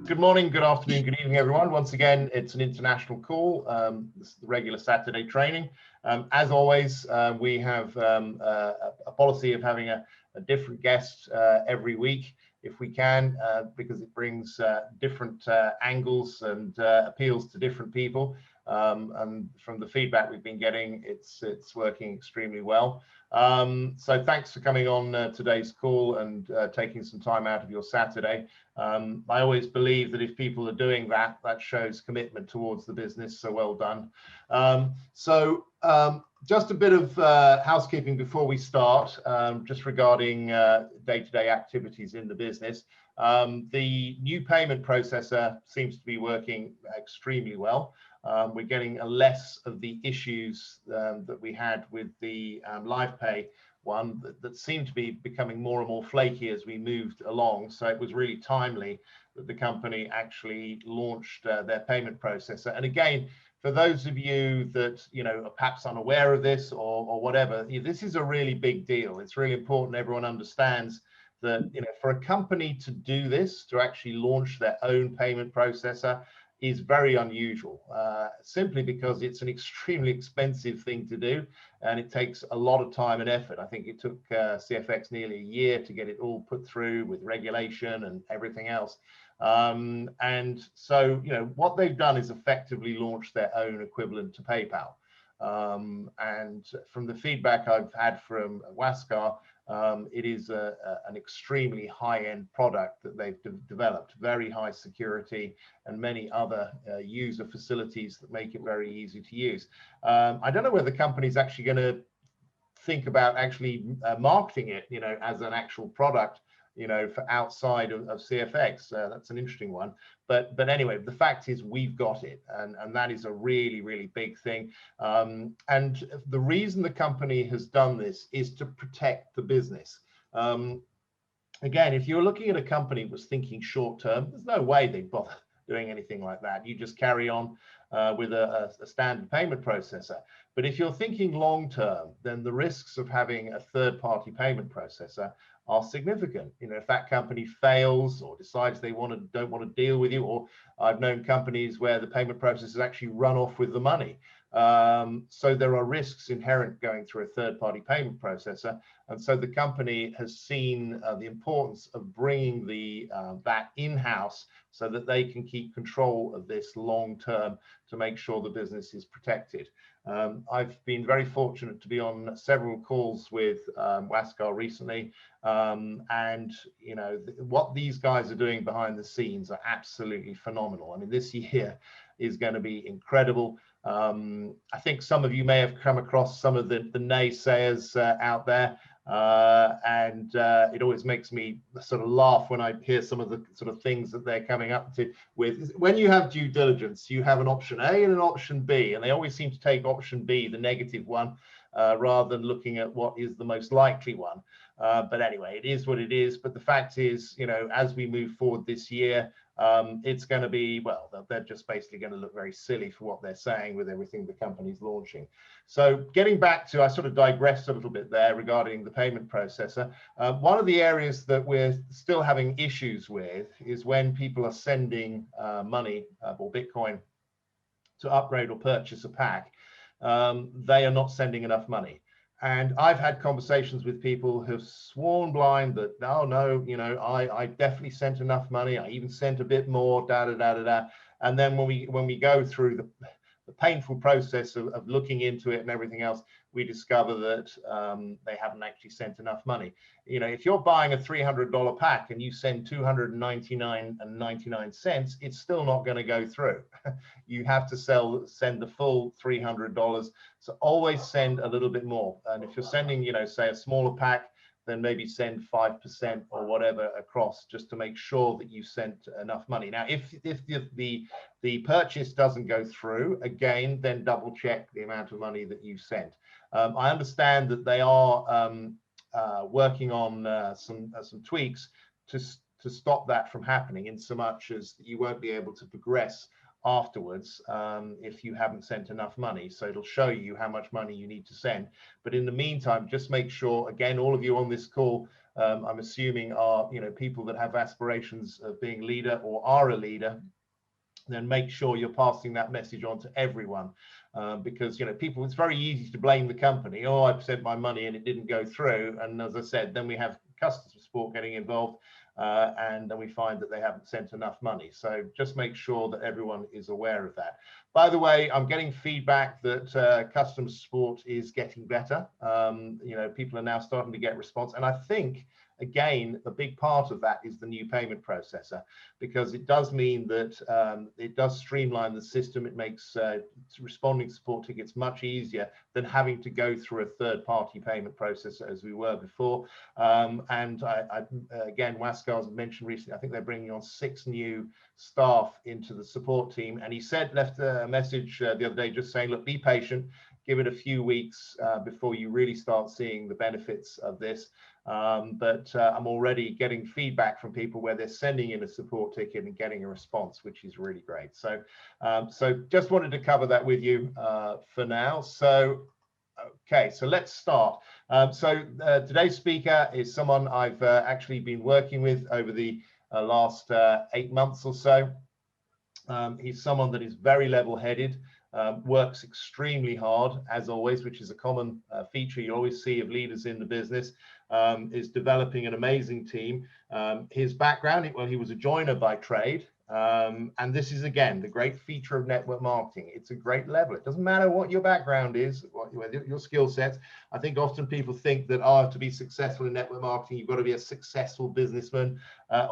Good morning, good afternoon, good evening, everyone. Once again, it's an international call. This is the regular Saturday training. As always, we have a policy of having a different guest every week, if we can, because it brings different angles and appeals to different people. And from the feedback we've been getting, it's working extremely well. So thanks for coming on today's call and taking some time out of your Saturday. I always believe that if people are doing that, that shows commitment towards the business, so well done. Just a bit of housekeeping before we start, just regarding day-to-day activities in the business. The new payment processor seems to be working extremely well. We're getting less of the issues that we had with the live pay one that seemed to be becoming more and more flaky as we moved along. So it was really timely that the company actually launched their payment processor. And again, for those of you that are perhaps unaware of this or whatever, this is a really big deal. It's really important everyone understands that for a company to do this, to actually launch their own payment processor, is very unusual, simply because it's an extremely expensive thing to do and it takes a lot of time and effort. I think it took CFX nearly a year to get it all put through with regulation and everything else. And so, what they've done is effectively launch their own equivalent to PayPal. And from the feedback I've had from Waskar, it is an extremely high-end product that they've developed, very high security and many other user facilities that make it very easy to use. I don't know whether the company's actually going to think about actually marketing it, as an actual product, for outside of CFX. That's an interesting one. But anyway, the fact is we've got it, and that is a really, really big thing. And the reason the company has done this is to protect the business. Again, if you're looking at a company that was thinking short term, there's no way they'd bother doing anything like that. You just carry on with a standard payment processor. But if you're thinking long term, then the risks of having a third-party payment processor are significant. If that company fails or decides they don't want to deal with you, or I've known companies where the payment processors actually run off with the money. So there are risks inherent going through a third-party payment processor, and so the company has seen the importance of bringing that in-house so that they can keep control of this long term to make sure the business is protected. I've been very fortunate to be on several calls with Waskar recently, and what these guys are doing behind the scenes are absolutely phenomenal. I mean, this year is going to be incredible. I think some of you may have come across some of the naysayers out there, and it always makes me sort of laugh when I hear some of the sort of things that they're coming up with. When you have due diligence, you have an option A and an option B, and they always seem to take option B, the negative one, rather than looking at what is the most likely one. But anyway, it is what it is. But the fact is, as we move forward this year, it's going to be, well, they're just basically going to look very silly for what they're saying with everything the company's launching. So getting back to, I sort of digressed a little bit there regarding the payment processor. One of the areas that we're still having issues with is when people are sending money or Bitcoin to upgrade or purchase a pack, they are not sending enough money. And I've had conversations with people who've sworn blind that, oh, no, I definitely sent enough money. I even sent a bit more, And then when we go through the painful process of looking into it and everything else, we discover that they haven't actually sent enough money. If you're buying a $300 pack and you send $299.99, it's still not going to go through. You have to send the full $300. So always send a little bit more. And if you're sending, say a smaller pack, then maybe send 5% or whatever across, just to make sure that you sent enough money. Now, if the purchase doesn't go through, again, then double check the amount of money that you sent. I understand that they are working on some tweaks to stop that from happening, in so much as you won't be able to progress afterwards if you haven't sent enough money. So it'll show you how much money you need to send. But in the meantime, just make sure, again, all of you on this call, I'm assuming are, people that have aspirations of being leader or are a leader, then make sure you're passing that message on to everyone. Because people, it's very easy to blame the company. Oh, I've sent my money and it didn't go through. And as I said, then we have customer support getting involved, and then we find that they haven't sent enough money. So just make sure that everyone is aware of that. By the way, I'm getting feedback that customer support is getting better. People are now starting to get response, and I think, again, a big part of that is the new payment processor, because it does mean that it does streamline the system. It makes responding to support tickets much easier than having to go through a third-party payment processor as we were before. And again, Waskars mentioned recently, I think they're bringing on 6 new staff into the support team. And he left a message the other day just saying, look, be patient, give it a few weeks before you really start seeing the benefits of this. But I'm already getting feedback from people where they're sending in a support ticket and getting a response, which is really great. So, just wanted to cover that with you for now. So, okay, so let's start. Today's speaker is someone I've actually been working with over the last 8 months or so. He's someone that is very level-headed. Works extremely hard, as always, which is a common feature you always see of leaders in the business, is developing an amazing team. His background, well, he was a joiner by trade, and this is, again, the great feature of network marketing. It's a great level. It doesn't matter what your background is, what your skill sets. I think often people think that, to be successful in network marketing, you've got to be a successful businessman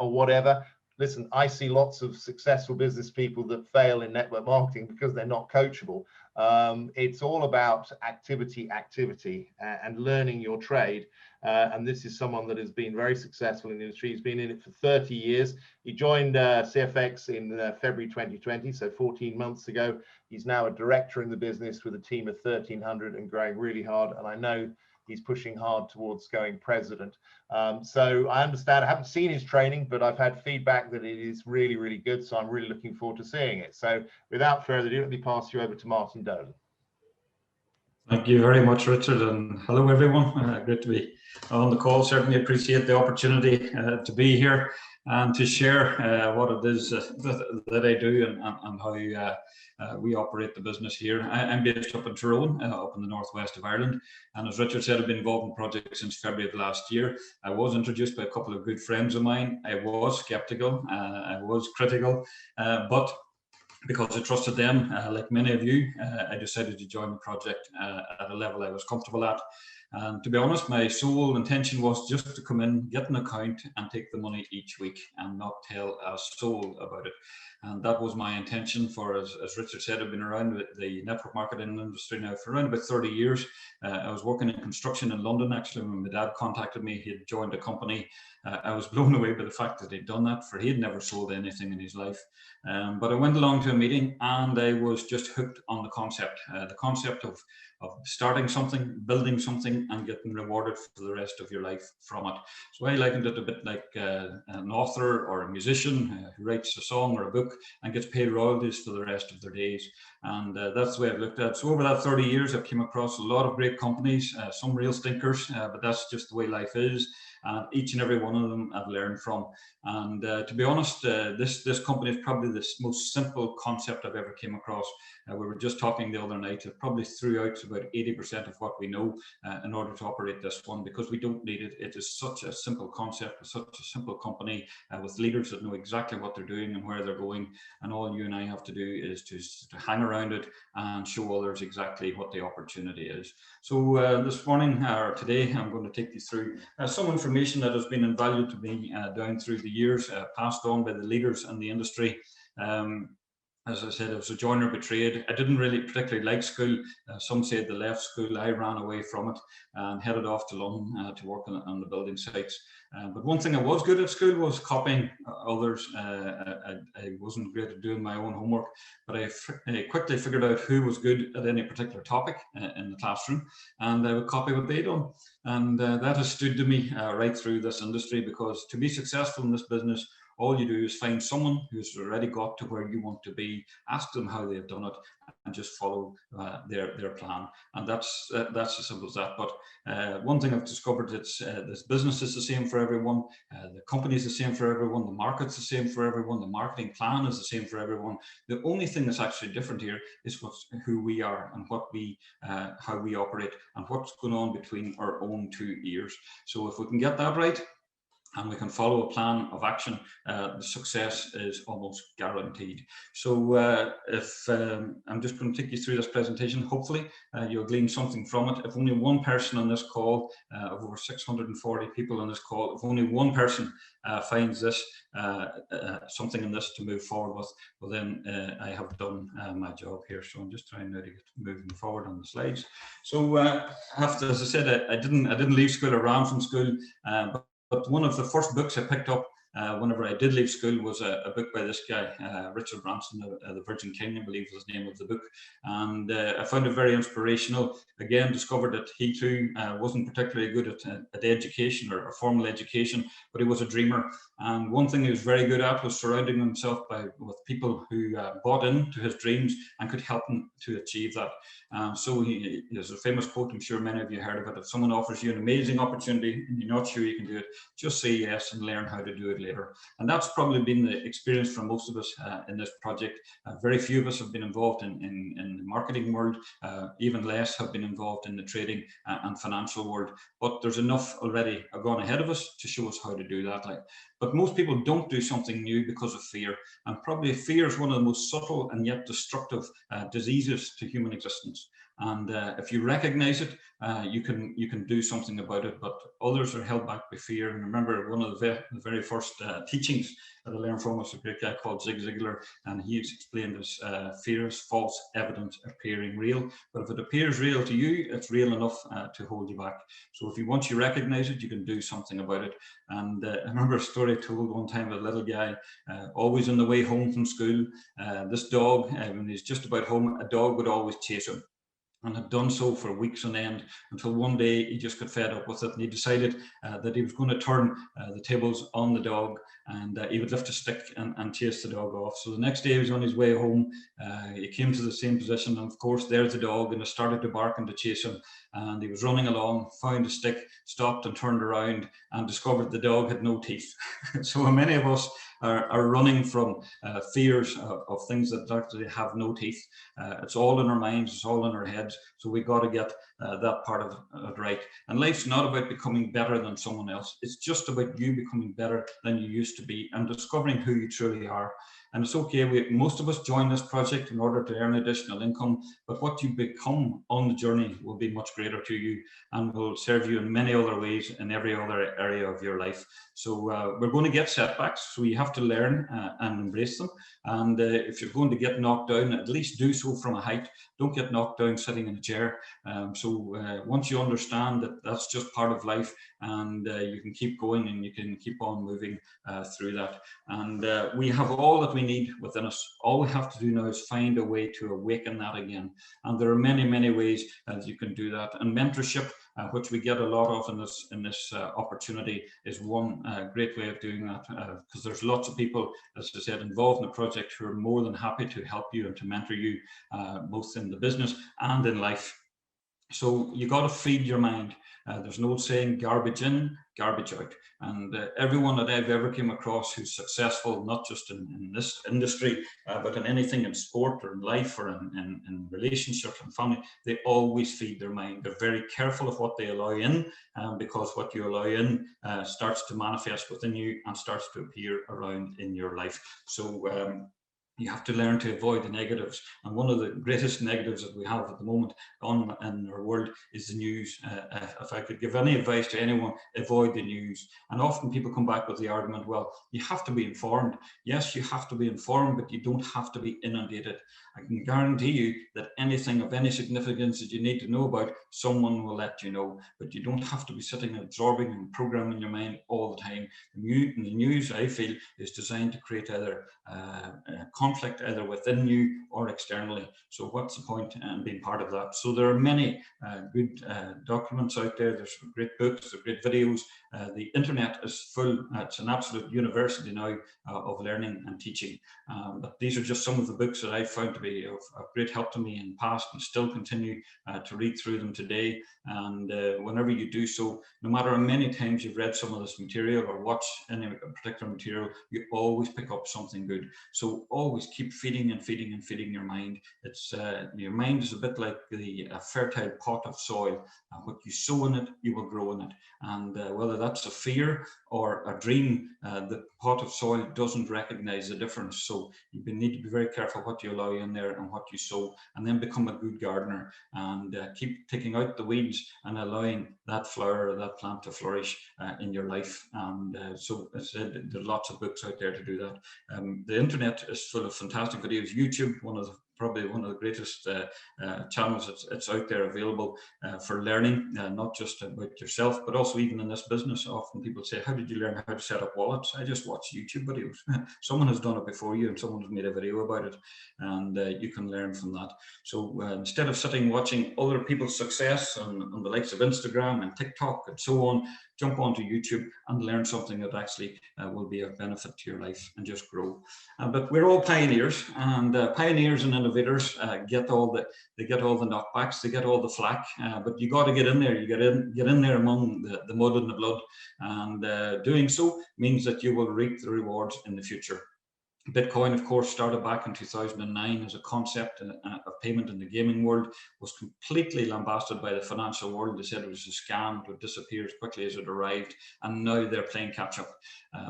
or whatever. Listen, I see lots of successful business people that fail in network marketing because they're not coachable. It's all about activity, and learning your trade. And this is someone that has been very successful in the industry. He's been in it for 30 years. He joined CFX in February 2020, so 14 months ago. He's now a director in the business with a team of 1,300 and growing really hard. And I know he's pushing hard towards going president. So I understand, I haven't seen his training, but I've had feedback that it is really, really good. So I'm really looking forward to seeing it. So without further ado, let me pass you over to Martin Dolan. Thank you very much, Richard, and hello everyone. Great to be on the call. Certainly appreciate the opportunity to be here and to share what it is that I do and how we operate the business here. I'm based up in Tyrone, up in the northwest of Ireland, and as Richard said, I've been involved in projects since February of last year. I was introduced by a couple of good friends of mine. I was skeptical, I was critical, but because I trusted them, like many of you, I decided to join the project at a level I was comfortable at. And to be honest, my sole intention was just to come in, get an account and take the money each week and not tell a soul about it. And that was my intention for, as Richard said, I've been around the network marketing industry now for around about 30 years. I was working in construction in London, actually, when my dad contacted me. He had joined a company. I was blown away by the fact that he'd done that, for he had never sold anything in his life. But I went along to a meeting and I was just hooked on the concept of starting something, building something and getting rewarded for the rest of your life from it. So I likened it a bit like an author or a musician who writes a song or a book and gets paid royalties for the rest of their days. And that's the way I've looked at it. So over that 30 years, I've came across a lot of great companies, some real stinkers, but that's just the way life is. And each and every one of them I've learned from. And to be honest, this company is probably the most simple concept I've ever came across. We were just talking the other night, it probably threw out about 80% of what we know in order to operate this one, because we don't need it. It is such a simple concept, such a simple company with leaders that know exactly what they're doing and where they're going. And all you and I have to do is to hang around it and show others exactly what the opportunity is. So this morning or today, I'm going to take you through some information that has been invaluable to me down through the years, passed on by the leaders in the industry. As I said, I was a joiner by trade. I didn't really particularly like school. Some said they left school. I ran away from it and headed off to London to work on the building sites. But one thing I was good at school was copying others. I wasn't great at doing my own homework, but I quickly figured out who was good at any particular topic in the classroom, and I would copy what they done. And that has stood to me right through this industry, because to be successful in this business, All you do is find someone who's already got to where you want to be, ask them how they've done it, and just follow their plan. And that's as simple as that. But one thing I've discovered, it's this business is the same for everyone, the company is the same for everyone, the market's the same for everyone, the marketing plan is the same for everyone. The only thing that's actually different here is who we are and what we how we operate and what's going on between our own two ears. So if we can get that right, and we can follow a plan of action, the success is almost guaranteed. So I'm just going to take you through this presentation. Hopefully you'll glean something from it. If only one person on this call, of over 640 people on this call, if only one person finds this something in this to move forward with, well then I have done my job here. So I'm just trying now to get moving forward on the slides. So as I said, I didn't leave school. I ran from school, but one of the first books I picked up whenever I did leave school was a book by this guy, Richard Branson, The Virgin King, I believe was the name of the book. And I found it very inspirational. Again, discovered that he too wasn't particularly good at education or formal education, but he was a dreamer. And one thing he was very good at was surrounding himself with people who bought into his dreams and could help him to achieve that. So there's a famous quote, I'm sure many of you heard of it: if someone offers you an amazing opportunity and you're not sure you can do it, just say yes and learn how to do it later. And that's probably been the experience for most of us in this project. Very few of us have been involved in the marketing world, even less have been involved in the trading and financial world, but there's enough already gone ahead of us to show us how to do that. But most people don't do something new because of fear, and probably fear is one of the most subtle and yet destructive diseases to human existence. And if you recognize it, you can do something about it, but others are held back by fear. And remember, one of the very first teachings that I learned from was a great guy called Zig Ziglar, and he explained as fear is false evidence appearing real. But if it appears real to you, it's real enough to hold you back. So if once you recognize it, you can do something about it. And I remember a story I told one time of a little guy, always on the way home from school. This dog, when he's just about home, a dog would always chase him, and had done so for weeks on end, until one day he just got fed up with it, and he decided that he was going to turn the tables on the dog, and he would lift a stick and chase the dog off. So the next day he was on his way home, he came to the same position, and of course there's the dog, and it started to bark and to chase him, and he was running along, found a stick, stopped and turned around and discovered the dog had no teeth. So many of us are running from fears of things that actually have no teeth. It's all in our minds, it's all in our heads. So we got to get that part of it right. And life's not about becoming better than someone else. It's just about you becoming better than you used to be and discovering who you truly are. And it's okay, most of us join this project in order to earn additional income, but what you become on the journey will be much greater to you and will serve you in many other ways in every other area of your life. So we're going to get setbacks, so you have to learn and embrace them. And if you're going to get knocked down, at least do so from a height. Don't get knocked down sitting in a chair. So once you understand that that's just part of life, and you can keep going and you can keep on moving through that. And we have all that we need within us. All we have to do now is find a way to awaken that again. And there are many, many ways that you can do that. And mentorship, which we get a lot of in this opportunity, is one great way of doing that, because there's lots of people, as I said, involved in the project who are more than happy to help you and to mentor you, both in the business and in life. So you got to feed your mind. There's an old saying, garbage in, garbage out. And everyone that I've ever came across who's successful, not just in this industry, but in anything in sport or in life or in relationships and family, they always feed their mind. They're very careful of what they allow in, because what you allow in starts to manifest within you and starts to appear around in your life. So you have to learn to avoid the negatives. And one of the greatest negatives that we have at the moment in our world is the news. If I could give any advice to anyone, avoid the news. And often people come back with the argument, well, you have to be informed. Yes, you have to be informed, but you don't have to be inundated. I can guarantee you that anything of any significance that you need to know about, someone will let you know. But you don't have to be sitting absorbing and programming your mind all the time. The news, I feel, is designed to create either conflict either within you or externally. So what's the point in being part of that? So there are many good documents out there. There's great books, there's great videos. The internet is full. It's an absolute university now of learning and teaching. But these are just some of the books that I found to be of great help to me in the past, and still continue to read through them today. And whenever you do so, no matter how many times you've read some of this material or watched any particular material, you always pick up something good. So always keep feeding and feeding and feeding your mind. It's your mind is a bit like a fertile pot of soil. What you sow in it, you will grow in it. And whether that's a fear or a dream, the pot of soil doesn't recognize the difference. So you need to be very careful what you allow in there and what you sow, and then become a good gardener and keep taking out the weeds and allowing that flower or that plant to flourish in your life. And so as I said, there are lots of books out there to do that. The internet is full of fantastic videos. YouTube, probably one of the greatest channels that's out there available for learning, not just about yourself, but also even in this business. Often people say, how did you learn how to set up wallets? I just watch YouTube videos. Someone has done it before you and someone has made a video about it, and you can learn from that. So instead of sitting watching other people's success on the likes of Instagram and TikTok and so on, jump onto YouTube and learn something that actually will be of benefit to your life and just grow. But we're all pioneers, and pioneers and innovators get all the knockbacks, they get all the flack. But you got to get in there. You get in there among the mud and the blood, and doing so means that you will reap the rewards in the future. Bitcoin, of course, started back in 2009 as a concept of payment in the gaming world, was completely lambasted by the financial world. They said it was a scam, it would disappear as quickly as it arrived, and now they're playing catch up.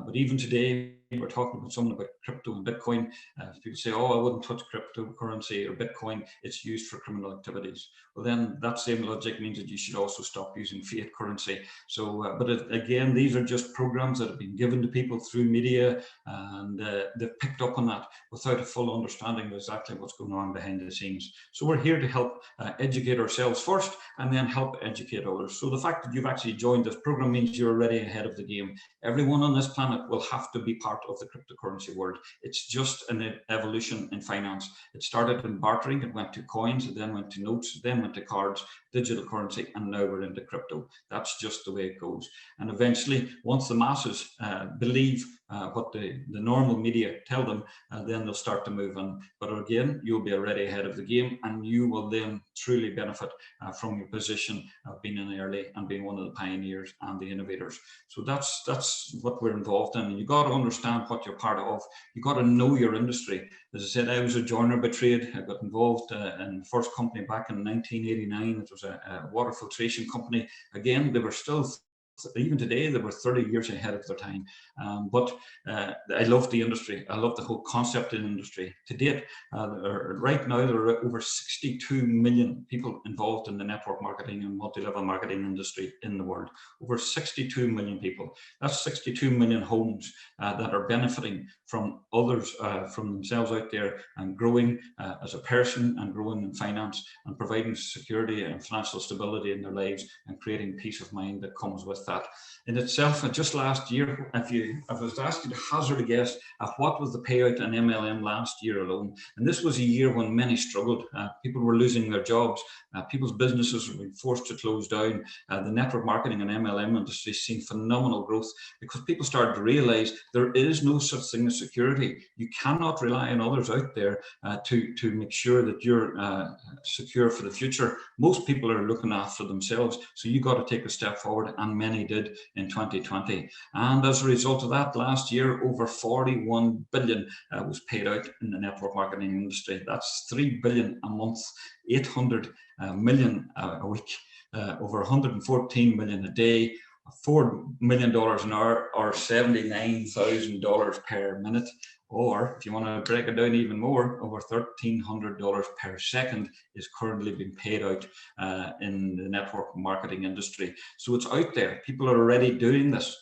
But even today, we're talking with someone about crypto and Bitcoin. People say, oh, I wouldn't touch cryptocurrency or Bitcoin, it's used for criminal activities. Well, then that same logic means that you should also stop using fiat currency. So, again, these are just programs that have been given to people through media, and they've picked up on that without a full understanding of exactly what's going on behind the scenes. So we're here to help educate ourselves first, and then help educate others. So the fact that you've actually joined this program means you're already ahead of the game. Everyone on this planet will have to be part of the cryptocurrency world. It's just an evolution in finance. It started in bartering, it went to coins, it then went to notes, then went to cards, digital currency, and now we're into crypto. That's just the way it goes. And eventually, once the masses believe what the normal media tell them, then they'll start to move on. But again, you'll be already ahead of the game, and you will then truly benefit from your position of being in early and being one of the pioneers and the innovators. So that's what we're involved in. And you got to understand what you're part of. You got to know your industry. As I said, I was a joiner by trade. I got involved in the first company back in 1989. It was a water filtration company. Again, they were still, even today, they were 30 years ahead of their time. But I love the industry. I love the whole concept in the industry. To date, right now, there are over 62 million people involved in the network marketing and multi-level marketing industry in the world. Over 62 million people. That's 62 million homes that are benefiting from others, from themselves out there, and growing as a person, and growing in finance, and providing security and financial stability in their lives, and creating peace of mind that comes with that. In itself, just last year, if I was to ask you to hazard a guess at what was the payout in MLM last year alone, and this was a year when many struggled, people were losing their jobs, people's businesses were being forced to close down, the network marketing and MLM industry has seen phenomenal growth because people started to realize there is no such thing as security. You cannot rely on others out there to make sure that you're secure for the future. Most people are looking after themselves, so you got to take a step forward, and many did in 2020. And as a result of that, last year, over 41 billion was paid out in the network marketing industry. That's 3 billion a month, 800 million a week, over 114 million a day, $4 million an hour, or $79,000 per minute. Or if you want to break it down even more, over $1,300 per second is currently being paid out in the network marketing industry. So it's out there. People are already doing this.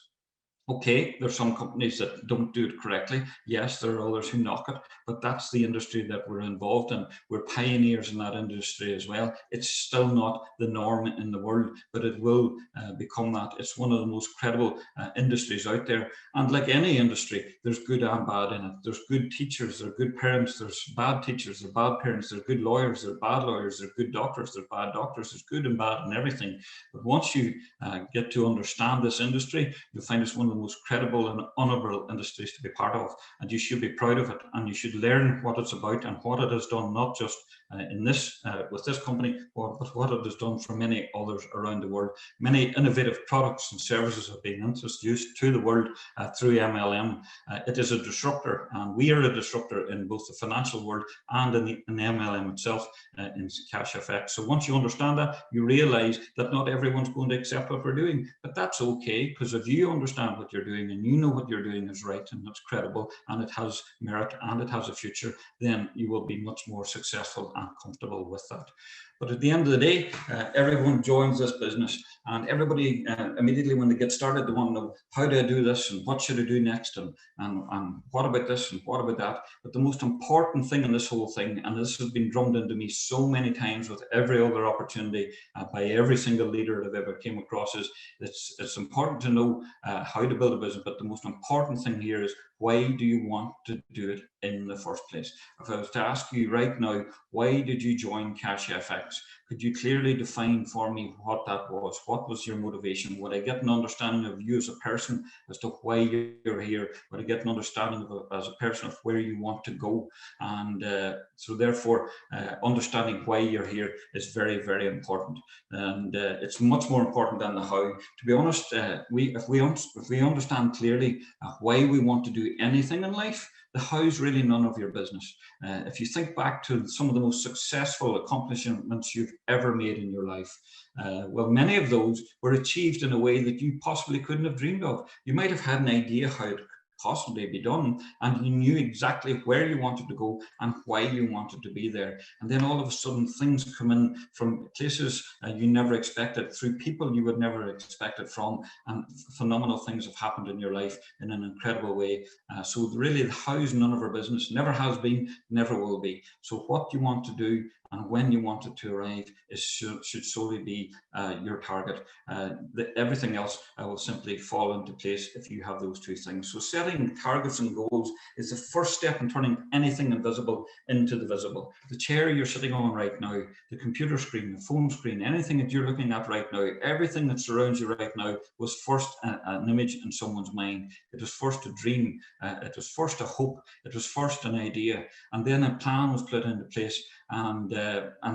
Okay, there's some companies that don't do it correctly. Yes, there are others who knock it, but that's the industry that we're involved in. We're pioneers in that industry as well. It's still not the norm in the world, but it will become that. It's one of the most credible industries out there. And like any industry, there's good and bad in it. There's good teachers, there are good parents, there's bad teachers, there are bad parents, there's good lawyers, there are bad lawyers, there are good doctors, there are bad doctors, there's good and bad in everything. But once you get to understand this industry, you'll find it's one of the most credible and honourable industries to be part of, and you should be proud of it, and you should learn what it's about and what it has done, not just in this with this company, but what it has done for many others around the world. Many innovative products and services have been introduced to the world through MLM. It is a disruptor, and we are a disruptor in both the financial world and in MLM itself, in Cash FX. So once you understand that, you realise that not everyone's going to accept what we're doing, but that's okay, because if you understand what you're doing and you know what you're doing is right and it's credible and it has merit and it has a future, then you will be much more successful and comfortable with that. But at the end of the day, everyone joins this business, and everybody immediately when they get started, they want to know, how do I do this, and what should I do next, and what about this and what about that. But the most important thing in this whole thing, and this has been drummed into me so many times with every other opportunity by every single leader that I've ever came across, is it's important to know how to build a business, but the most important thing here is, why do you want to do it in the first place? If I was to ask you right now, why did you join Cash FX? Could you clearly define for me what that was? What was your motivation? Would I get an understanding of you as a person as to why you're here? Would I get an understanding of as a person of where you want to go? And so therefore, understanding why you're here is very, very important. And it's much more important than the how. To be honest, if we understand clearly why we want to do anything in life, the how is really none of your business. If you think back to some of the most successful accomplishments you've ever made in your life, well, many of those were achieved in a way that you possibly couldn't have dreamed of. You might have had an idea how it could possibly be done, and you knew exactly where you wanted to go and why you wanted to be there. And then all of a sudden things come in from places you never expected, through people you would never expect it from, and phenomenal things have happened in your life in an incredible way. So really, the how is none of our business, never has been, never will be. So what you want to do and when you want it to arrive should solely be your target. Everything else will simply fall into place if you have those two things. So setting targets and goals is the first step in turning anything invisible into the visible. The chair you're sitting on right now, the computer screen, the phone screen, anything that you're looking at right now, everything that surrounds you right now was first an image in someone's mind. It was first a dream, it was first a hope, it was first an idea, and then a plan was put into place, and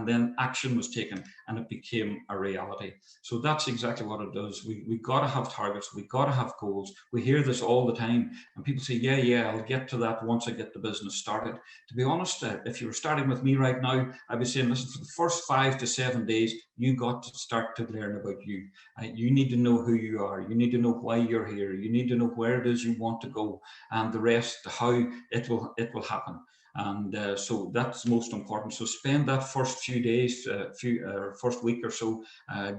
then action was taken, and it became a reality. So that's exactly what it does. We got to have targets, we got to have goals. We hear this all the time, and people say, yeah, I'll get to that once I get the business started. To be honest, if you were starting with me right now, I'd be saying, listen, for the first 5 to 7 days, you got to start to learn about you. You need to know who you are. You need to know why you're here. You need to know where it is you want to go, and the rest, how it will happen. And so that's most important. So spend that first few days, first week or so,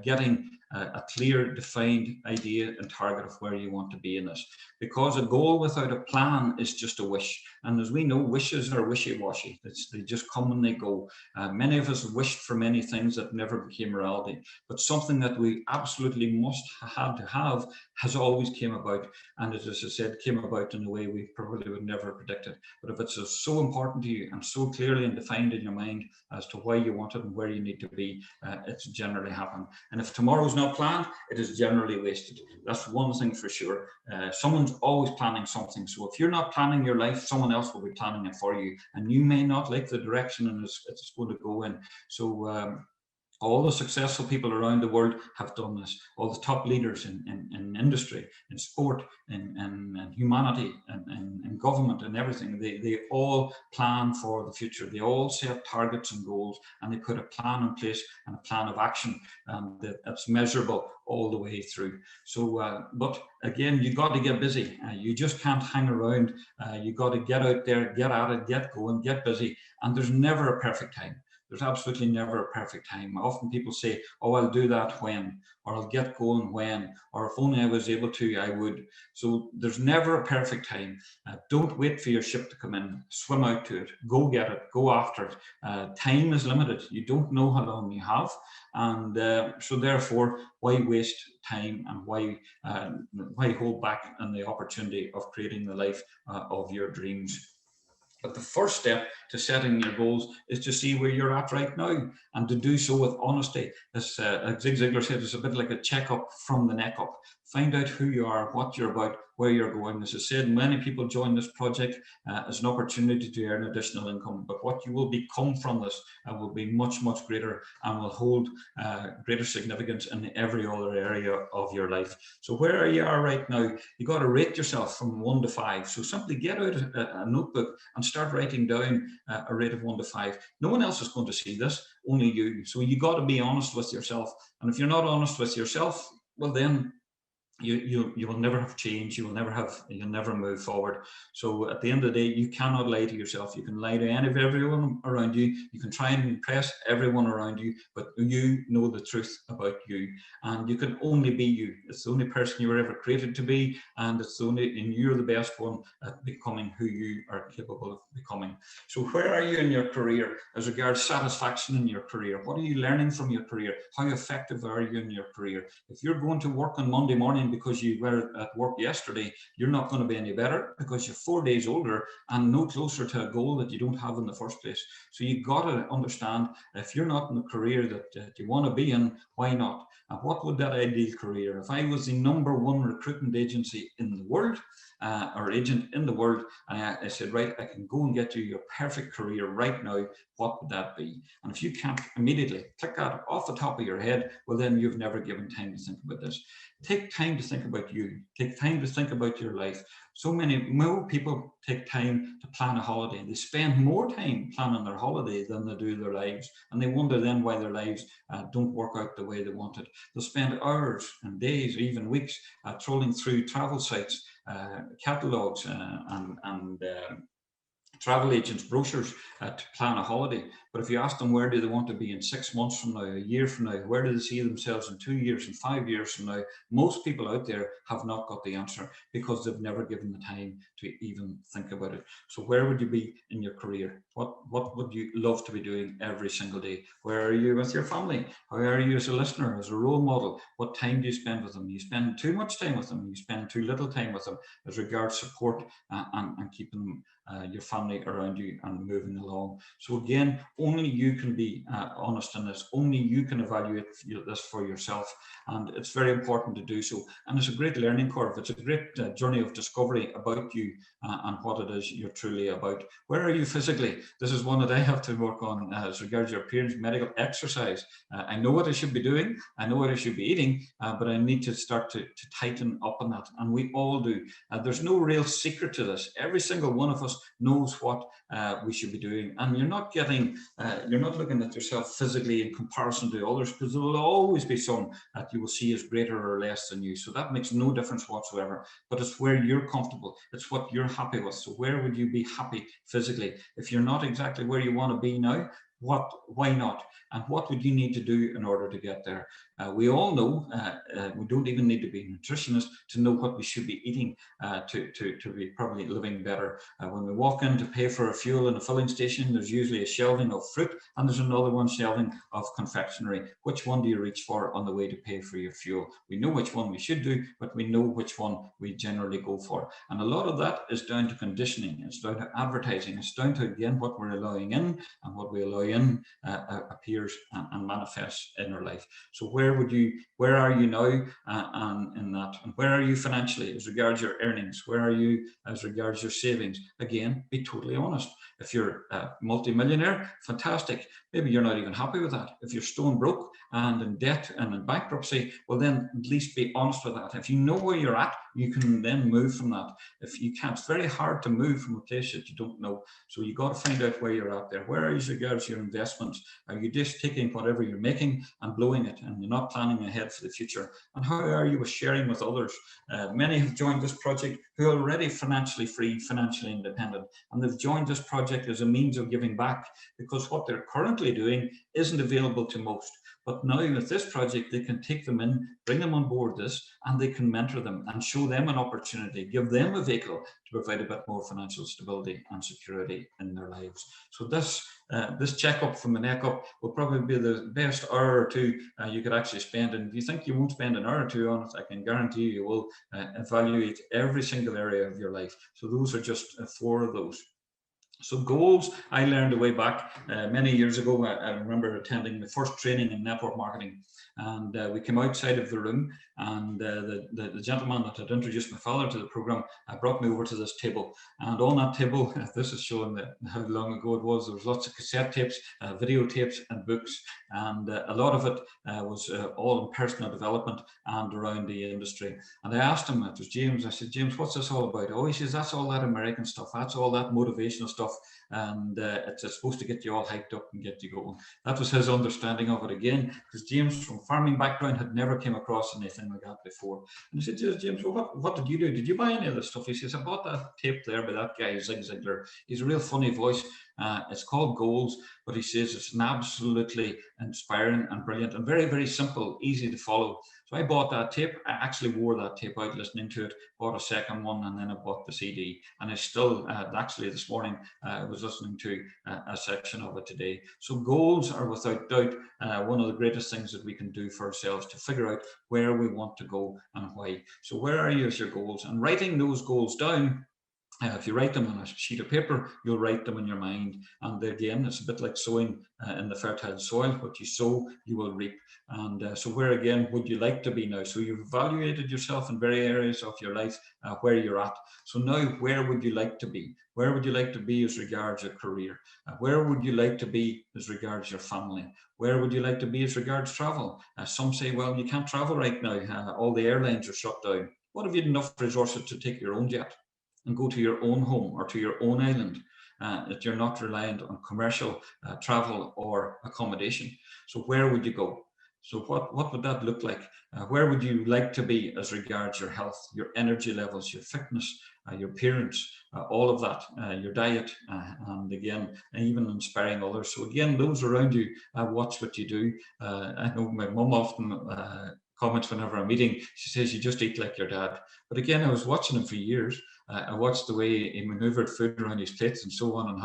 getting a clear, defined idea and target of where you want to be in this. Because a goal without a plan is just a wish. And as we know, wishes are wishy-washy. They just come and they go. Many of us wished for many things that never became reality. But something that we absolutely must have has always came about. And as I said, came about in a way we probably would never have predicted. But if it's so important to you and so clearly and defined in your mind as to why you want it and where you need to be, it's generally happened. And if tomorrow's not planned, it is generally wasted. That's one thing for sure. Someone's always planning something. So if you're not planning your life, someone else will be planning it for you. And you may not like the direction and it's going to go in. So all the successful people around the world have done this. All the top leaders in industry, in sport, in humanity, in government and everything, they all plan for the future. They all set targets and goals, and they put a plan in place and a plan of action that's measurable all the way through. So, but again, you got to get busy. You just can't hang around. You got to get out there, get at it, get going, get busy. And there's never a perfect time. There's absolutely never a perfect time. Often people say, oh, I'll do that when, or I'll get going when, or if only I was able to, I would. So there's never a perfect time. Don't wait for your ship to come in. Swim out to it. Go get it. Go after it. Time is limited. You don't know how long you have. And so therefore, why waste time, and why hold back on the opportunity of creating the life of your dreams? But the first step to setting your goals is to see where you're at right now, and to do so with honesty. As Zig Ziglar said, it's a bit like a checkup from the neck up. Find out who you are, what you're about, where you're going. As I said, many people join this project as an opportunity to earn additional income, but what you will become from this will be much, much greater, and will hold greater significance in every other area of your life. So where you are right now, you got to rate yourself from 1 to 5. So simply get out a notebook and start writing down a rate of 1 to 5. No one else is going to see this, only you. So you got to be honest with yourself. And if you're not honest with yourself, well then you will never have change. You'll never move forward. So at the end of the day, you cannot lie to yourself. You can lie to everyone around you. You can try and impress everyone around you, but you know the truth about you, and you can only be you. It's the only person you were ever created to be, and you're the best one at becoming who you are capable of becoming. So where are you in your career as regards satisfaction in your career? What are you learning from your career? How effective are you in your career? If you're going to work on Monday morning because you were at work yesterday, you're not going to be any better, because you're 4 days older and no closer to a goal that you don't have in the first place. So you got to understand, if you're not in the career that you want to be in, why not? And what would that ideal career? If I was the #1 recruitment agency in the world, or agent in the world, and I said, right, I can go and get you your perfect career right now, what would that be? And if you can't immediately click that off the top of your head, well, then you've never given time to think about this. Take time to think about you. Take time to think about your life. So many more people take time to plan a holiday. They spend more time planning their holiday than they do their lives. And they wonder then why their lives don't work out the way they wanted. They'll spend hours and days, or even weeks, trolling through travel sites, catalogs, and travel agents' brochures to plan a holiday. But if you ask them where do they want to be in 6 months from now, a year from now, where do they see themselves in 2 years and 5 years from now, most people out there have not got the answer, because they've never given the time to even think about it. So where would you be in your career? What would you love to be doing every single day? Where are you with your family? How are you as a listener, as a role model? What time do you spend with them? You spend too much time with them. You spend too little time with them as regards support and keeping them, your family around you and moving along. So again, only you can be honest in this. Only you can evaluate this for yourself, and it's very important to do so. And it's a great learning curve. It's a great journey of discovery about you and what it is you're truly about. Where are you physically? This is one that I have to work on as regards your appearance, medical exercise. I know what I should be doing. I know what I should be eating, but I need to start to tighten up on that. And we all do. There's no real secret to this. Every single one of us knows what we should be doing, and you're not looking at yourself physically in comparison to others, because there will always be some that you will see as greater or less than you. So that makes no difference whatsoever, but it's where you're comfortable. It's what you're happy with. So where would you be happy physically? If you're not exactly where you want to be now, why not? And what would you need to do in order to get there? We all know, we don't even need to be nutritionists to know what we should be eating to be probably living better. When we walk in to pay for a fuel in a filling station, there's usually a shelving of fruit, and there's another one shelving of confectionery. Which one do you reach for on the way to pay for your fuel? We know which one we should do, but we know which one we generally go for. And a lot of that is down to conditioning. It's down to advertising. It's down to, again, what we're allowing in, and what we allow in appears and manifests in our life. So where are you now and in that? And where are you financially as regards your earnings? Where are you as regards your savings? Again, be totally honest. If you're a multi-millionaire, fantastic. Maybe you're not even happy with that. If you're stone broke and in debt and in bankruptcy, well then at least be honest with that. If you know where you're at, you can then move from that. If you can't, it's very hard to move from a place that you don't know. So you got to find out where you're at there. Where is regards your investments? Are you just taking whatever you're making and blowing it, and you're not planning ahead for the future? And how are you with sharing with others? Many have joined this project who are already financially free, financially independent, and they've joined this project as a means of giving back, because what they're currently doing isn't available to most. But now with this project, they can take them in, bring them on board this, and they can mentor them and show them an opportunity, give them a vehicle to provide a bit more financial stability and security in their lives. So this checkup from the neck up will probably be the best hour or two you could actually spend. And if you think you won't spend an hour or two on it, I can guarantee you will evaluate every single area of your life. So those are just 4 of those. So goals, I learned way back many years ago. I remember attending the first training in network marketing, and we came outside of the room, and the gentleman that had introduced my father to the program brought me over to this table. And on that table, this is showing how long ago it was, there was lots of cassette tapes, videotapes and books, and a lot of it was all in personal development and around the industry. And I asked him, it was James, I said, James, what's this all about? Oh, he says, that's all that American stuff, that's all that motivational stuff, and it's supposed to get you all hyped up and get you going. That was his understanding of it again, because James, from farming background, had never came across anything like that before. And I said, James, well, what did you do? Did you buy any of this stuff? He says, I bought that tape there by that guy, Zig Ziglar. He's a real funny voice. It's called Goals, but he says it's an absolutely inspiring and brilliant and very, very simple, easy to follow. So I bought that tape. I actually wore that tape out listening to it, bought a second one, and then I bought the CD. And I still, actually this morning, I was listening to a section of it today. So goals are without doubt one of the greatest things that we can do for ourselves to figure out where we want to go and why. So where are you as your goals? And writing those goals down, if you write them on a sheet of paper, you'll write them in your mind. And again, it's a bit like sowing in the fertile soil. What you sow, you will reap. And so where again would you like to be now? So you've evaluated yourself in various areas of your life where you're at. So now where would you like to be? Where would you like to be as regards your career? Where would you like to be as regards your family? Where would you like to be as regards travel? Some say, well, you can't travel right now. All the airlines are shut down. What if you had enough resources to take your own jet and go to your own home or to your own island, that you're not reliant on commercial travel or accommodation? So where would you go? So what would that look like? Where would you like to be as regards your health, your energy levels, your fitness, your appearance, all of that, your diet, and again, even inspiring others. So again, those around you, watch what you do. I know my mum often comments whenever I'm eating, she says, you just eat like your dad. But again, I was watching him for years. I watched the way he maneuvered food around his plates and so on, and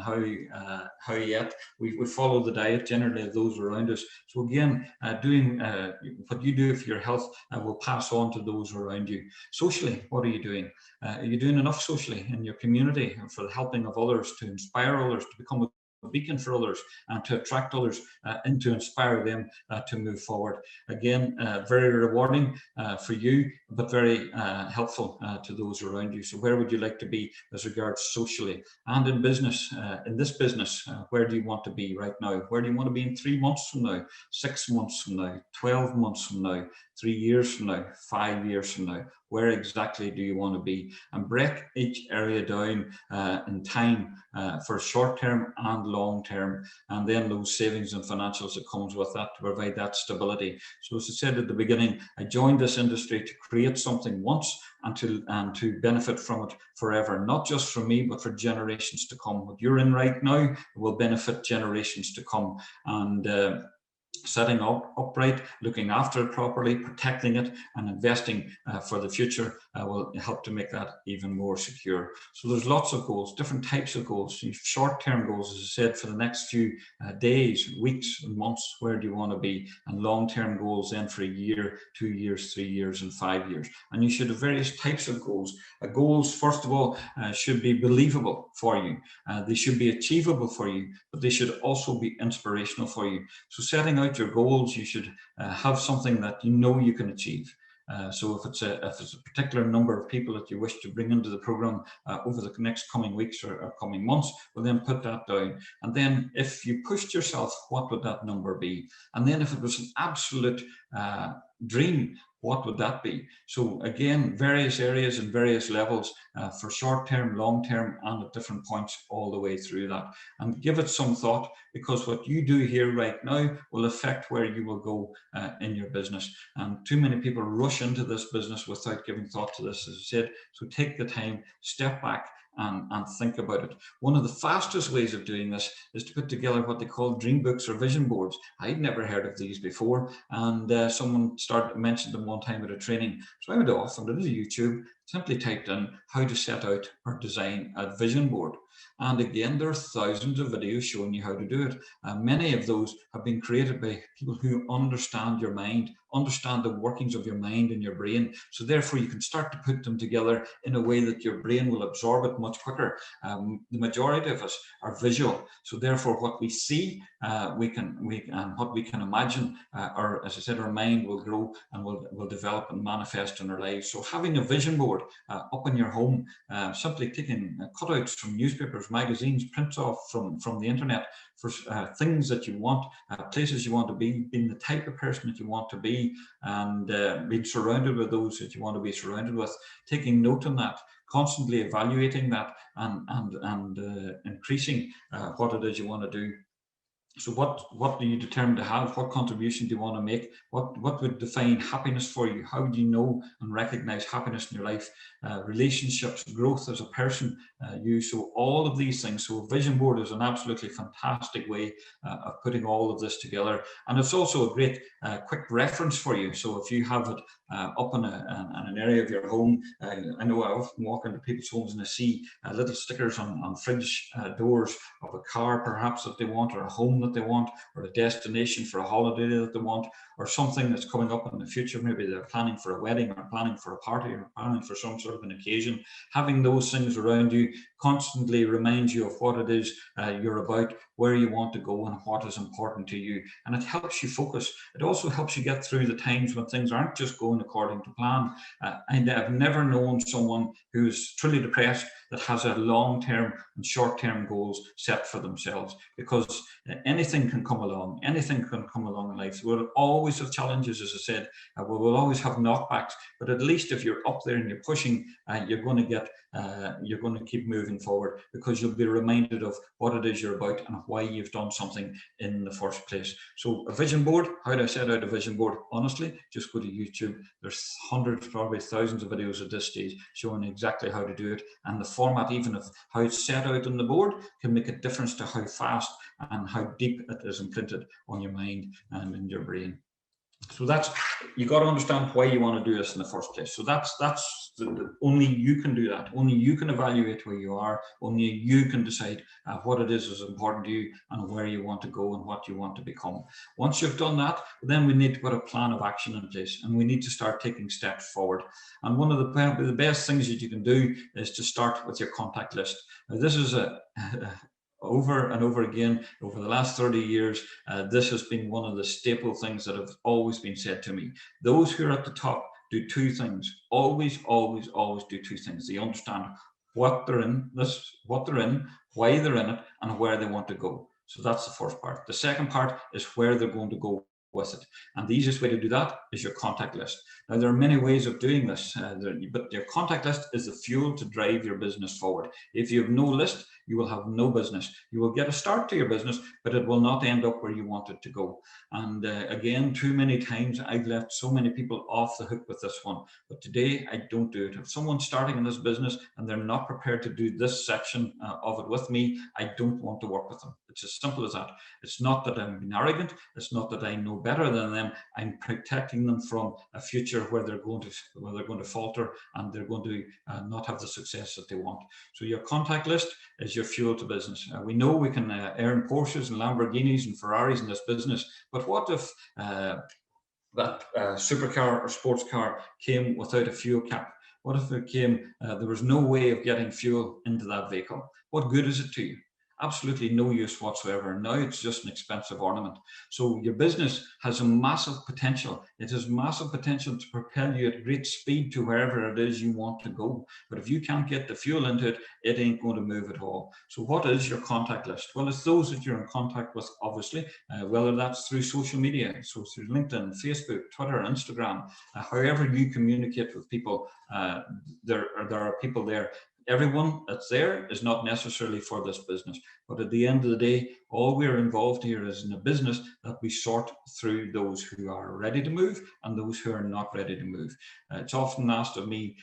how he ate. We follow the diet generally of those around us. So again, doing what you do for your health will pass on to those around you. Socially, what are you doing? Are you doing enough socially in your community for the helping of others, to inspire others, to become a beacon for others, and to attract others and to inspire them to move forward? Again, very rewarding for you, but very helpful to those around you. So where would you like to be as regards socially? And in business, in this business, where do you want to be right now? Where do you want to be in 3 months from now, 6 months from now, 12 months from now, 3 years from now, 5 years from now? Where exactly do you want to be? And break each area down in time for short term and long term, and then those savings and financials that comes with that to provide that stability. So as I said at the beginning, I joined this industry to create something once and to benefit from it forever, not just for me, but for generations to come. What you're in right now will benefit generations to come. And setting up upright, looking after it properly, protecting it, and investing for the future will help to make that even more secure. So there's lots of goals, different types of goals. Short-term goals, as I said, for the next few days, weeks, and months, where do you want to be? And long-term goals then for a year, 2 years, 3 years, and 5 years. And you should have various types of goals. Goals, first of all, should be believable for you. They should be achievable for you, but they should also be inspirational for you. So setting out your goals, you should have something that you know you can achieve. So if it's a particular number of people that you wish to bring into the program over the next coming weeks or coming months, well, then put that down. And then if you pushed yourself, what would that number be? And then if it was an absolute dream, what would that be? So again, various areas and various levels for short term, long term, and at different points all the way through that. And give it some thought, because what you do here right now will affect where you will go in your business. And too many people rush into this business without giving thought to this, as I said. So take the time, step back, and think about it. One of the fastest ways of doing this is to put together what they call dream books or vision boards. I'd never heard of these before, and someone mentioned them one time at a training. So I went off and did a YouTube, simply typed in how to set out or design a vision board. And again, there are thousands of videos showing you how to do it. Many of those have been created by people who understand your mind, understand the workings of your mind and your brain. So therefore, you can start to put them together in a way that your brain will absorb it much quicker. The majority of us are visual. So therefore, what we see, and what we can imagine, or as I said, our mind will grow and will develop and manifest in our lives. So having a vision board up in your home, simply taking cutouts from newspapers, magazines, prints off from the internet for things that you want, places you want to be, being the type of person that you want to be, and being surrounded with those that you want to be surrounded with, taking note on that, constantly evaluating that, and increasing what it is you want to do. So what do you determine to have? What contribution do you want to make? What would define happiness for you? How do you know and recognize happiness in your life? Relationships, growth as a person, so all of these things. So a vision board is an absolutely fantastic way of putting all of this together. And it's also a great quick reference for you. So if you have it up in an area of your home, I know I often walk into people's homes and I see little stickers on fridge doors of a car perhaps that they want, or a home that they want, or a destination for a holiday that they want, or something that's coming up in the future. Maybe they're planning for a wedding, or planning for a party, or planning for some sort of an occasion. Having those things around you constantly reminds you of what it is you're about, where you want to go, and what is important to you. And it helps you focus. It also helps you get through the times when things aren't just going according to plan. And I've never known someone who's truly depressed that has a long-term and short-term goals set for themselves, because anything can come along. Anything can come along in life. We'll always have challenges, as I said. We will always have knockbacks, but at least if you're up there and you're pushing, you're going to keep moving forward, because you'll be reminded of what it is you're about and why you've done something in the first place. So a vision board, how do I set out a vision board? Honestly, just go to YouTube. There's hundreds, probably thousands of videos at this stage showing exactly how to do it, and the format even of how it's set out on the board can make a difference to how fast and how deep it is imprinted on your mind and in your brain. So you got to understand why you want to do this in the first place. So only you can do that. Only you can evaluate where you are. Only you can decide what it is important to you and where you want to go and what you want to become. Once you've done that, then we need to put a plan of action in place, and we need to start taking steps forward. And one of the best things that you can do is to start with your contact list. Now, this is over and over again over the last 30 years, this has been one of the staple things that have always been said to me. Those who are at the top do two things. Always do two things. They understand what they're in, why they're in it, and where they want to go. So that's the first part. The second part is where they're going to go with it. And the easiest way to do that is your contact list. Now, there are many ways of doing this, but your contact list is the fuel to drive your business forward. If you have no list, you will have no business. You will get a start to your business, but it will not end up where you want it to go. And again, too many times I've left so many people off the hook with this one. But today I don't do it. If someone's starting in this business and they're not prepared to do this section of it with me, I don't want to work with them. It's as simple as that. It's not that I'm being arrogant. It's not that I know better than them. I'm protecting them from a future where they're going to falter and they're going to not have the success that they want. So your contact list is your fuel to business. We know we can earn Porsches and Lamborghinis and Ferraris in this business, but what if that supercar or sports car came without a fuel cap? What if it came, there was no way of getting fuel into that vehicle? What good is it to you? absolutely no use whatsoever. Now it's just an expensive ornament. So your business has a massive potential. It has massive potential to propel you at great speed to wherever it is you want to go. But if you can't get the fuel into it, it ain't going to move at all. So what is your contact list? Well, it's those that you're in contact with, obviously, whether that's through social media, so through LinkedIn, Facebook, Twitter, Instagram, however you communicate with people, there are people there. Everyone that's there is not necessarily for this business, but at the end of the day, all we're involved here is in a business that we sort through those who are ready to move and those who are not ready to move. It's often asked of me,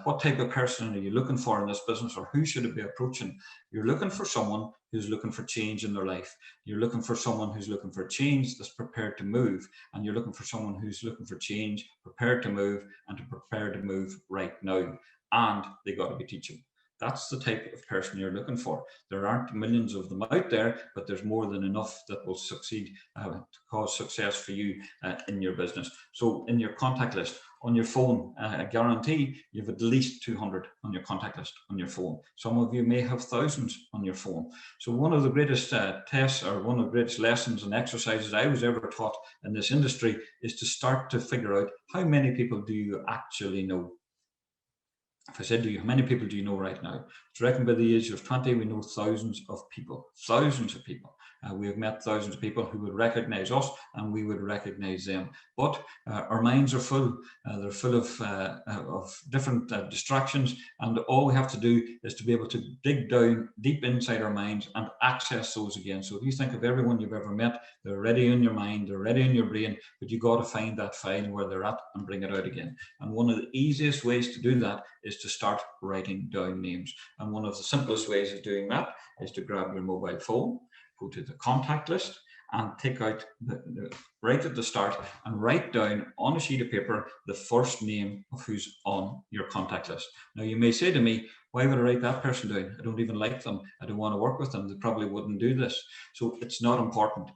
what type of person are you looking for in this business, or who should it be approaching? You're looking for someone who's looking for change in their life. You're looking for someone who's looking for change, that's prepared to move, and you're looking for someone who's looking for change, prepared to move, and prepared to move right now. And they got to be teachable. That's the type of person you're looking for. There aren't millions of them out there, but there's more than enough that will succeed to cause success for you in your business. So in your contact list, on your phone, I guarantee you've at least 200 on your contact list on your phone. Some of you may have thousands on your phone. So one of the greatest tests, or one of the greatest lessons and exercises I was ever taught in this industry, is to start to figure out how many people do you actually know. If I said to you, how many people do you know right now? It's reckoned by the age of 20, we know thousands of people. Thousands of people. We have met thousands of people who would recognize us, and we would recognize them. But our minds are full. They're full of different distractions, and all we have to do is to be able to dig down deep inside our minds and access those again. So if you think of everyone you've ever met, they're already in your mind, they're already in your brain, but you got to find that file where they're at and bring it out again. And one of the easiest ways to do that is to start writing down names. And one of the simplest ways of doing that is to grab your mobile phone, go to the contact list, and take out right at the start and write down on a sheet of paper the first name of who's on your contact list. Now you may say to me, why would I write that person down? I don't even like them. I don't want to work with them. They probably wouldn't do this. So it's not important.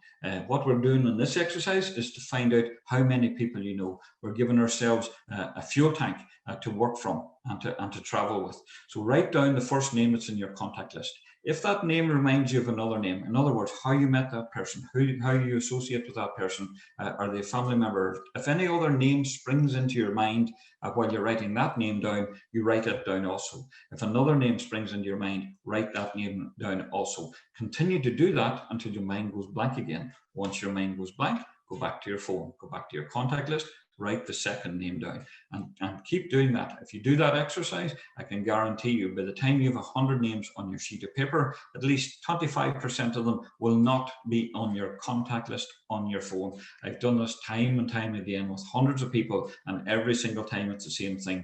What we're doing in this exercise is to find out how many people you know. We're giving ourselves a fuel tank to work from and to travel with. So write down the first name that's in your contact list. If that name reminds you of another name, in other words, how you met that person, how you associate with that person, are they a family member? If any other name springs into your mind while you're writing that name down, you write it down also. If another name springs into your mind, write that name down also. Continue to do that until your mind goes blank again. Once your mind goes blank, go back to your phone, go back to your contact list, write the second name down, and keep doing that. If you do that exercise, I can guarantee you by the time you have 100 names on your sheet of paper, at least 25% of them will not be on your contact list on your phone. I've done this time and time again with hundreds of people, and every single time it's the same thing.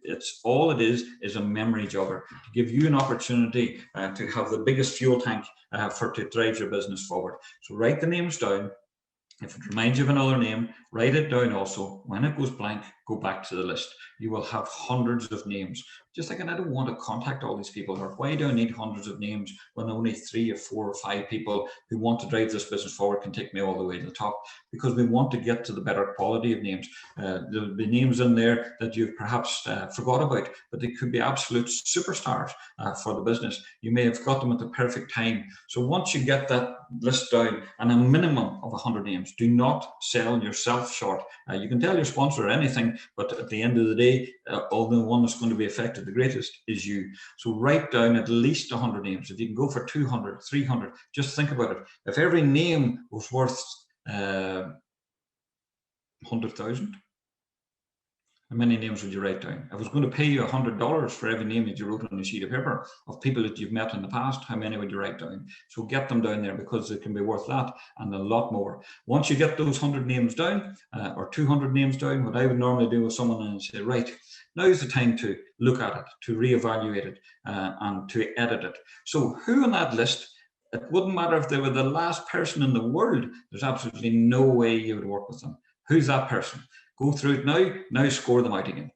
It's all it is a memory jogger to give you an opportunity to have the biggest fuel tank to drive your business forward. So write the names down. If it reminds you of another name, write it down also. When it goes blank, go back to the list. You will have hundreds of names. Just thinking, I don't want to contact all these people, or why do I need hundreds of names when only 3 or 4 or 5 people who want to drive this business forward can take me all the way to the top? Because we want to get to the better quality of names. There'll be names in there that you've perhaps forgot about, but they could be absolute superstars for the business. You may have got them at the perfect time. So once you get that list down, and a minimum of 100 names, do not sell yourself short. You can tell your sponsor anything, but at the end of the day, the one that's going to be affected the greatest is you. So write down at least 100 names. If you can go for 200, 300, just think about it. If every name was worth 100,000, how many names would you write down? If I was going to pay you $100 for every name that you wrote on a sheet of paper of people that you've met in the past, how many would you write down? So get them down there, because it can be worth that and a lot more. Once you get those 100 names down or 200 names down, what I would normally do with someone and say, right, now's the time to look at it, to reevaluate it and to edit it. So who on that list, it wouldn't matter if they were the last person in the world, there's absolutely no way you would work with them. Who's that person? Go through it now score them out again.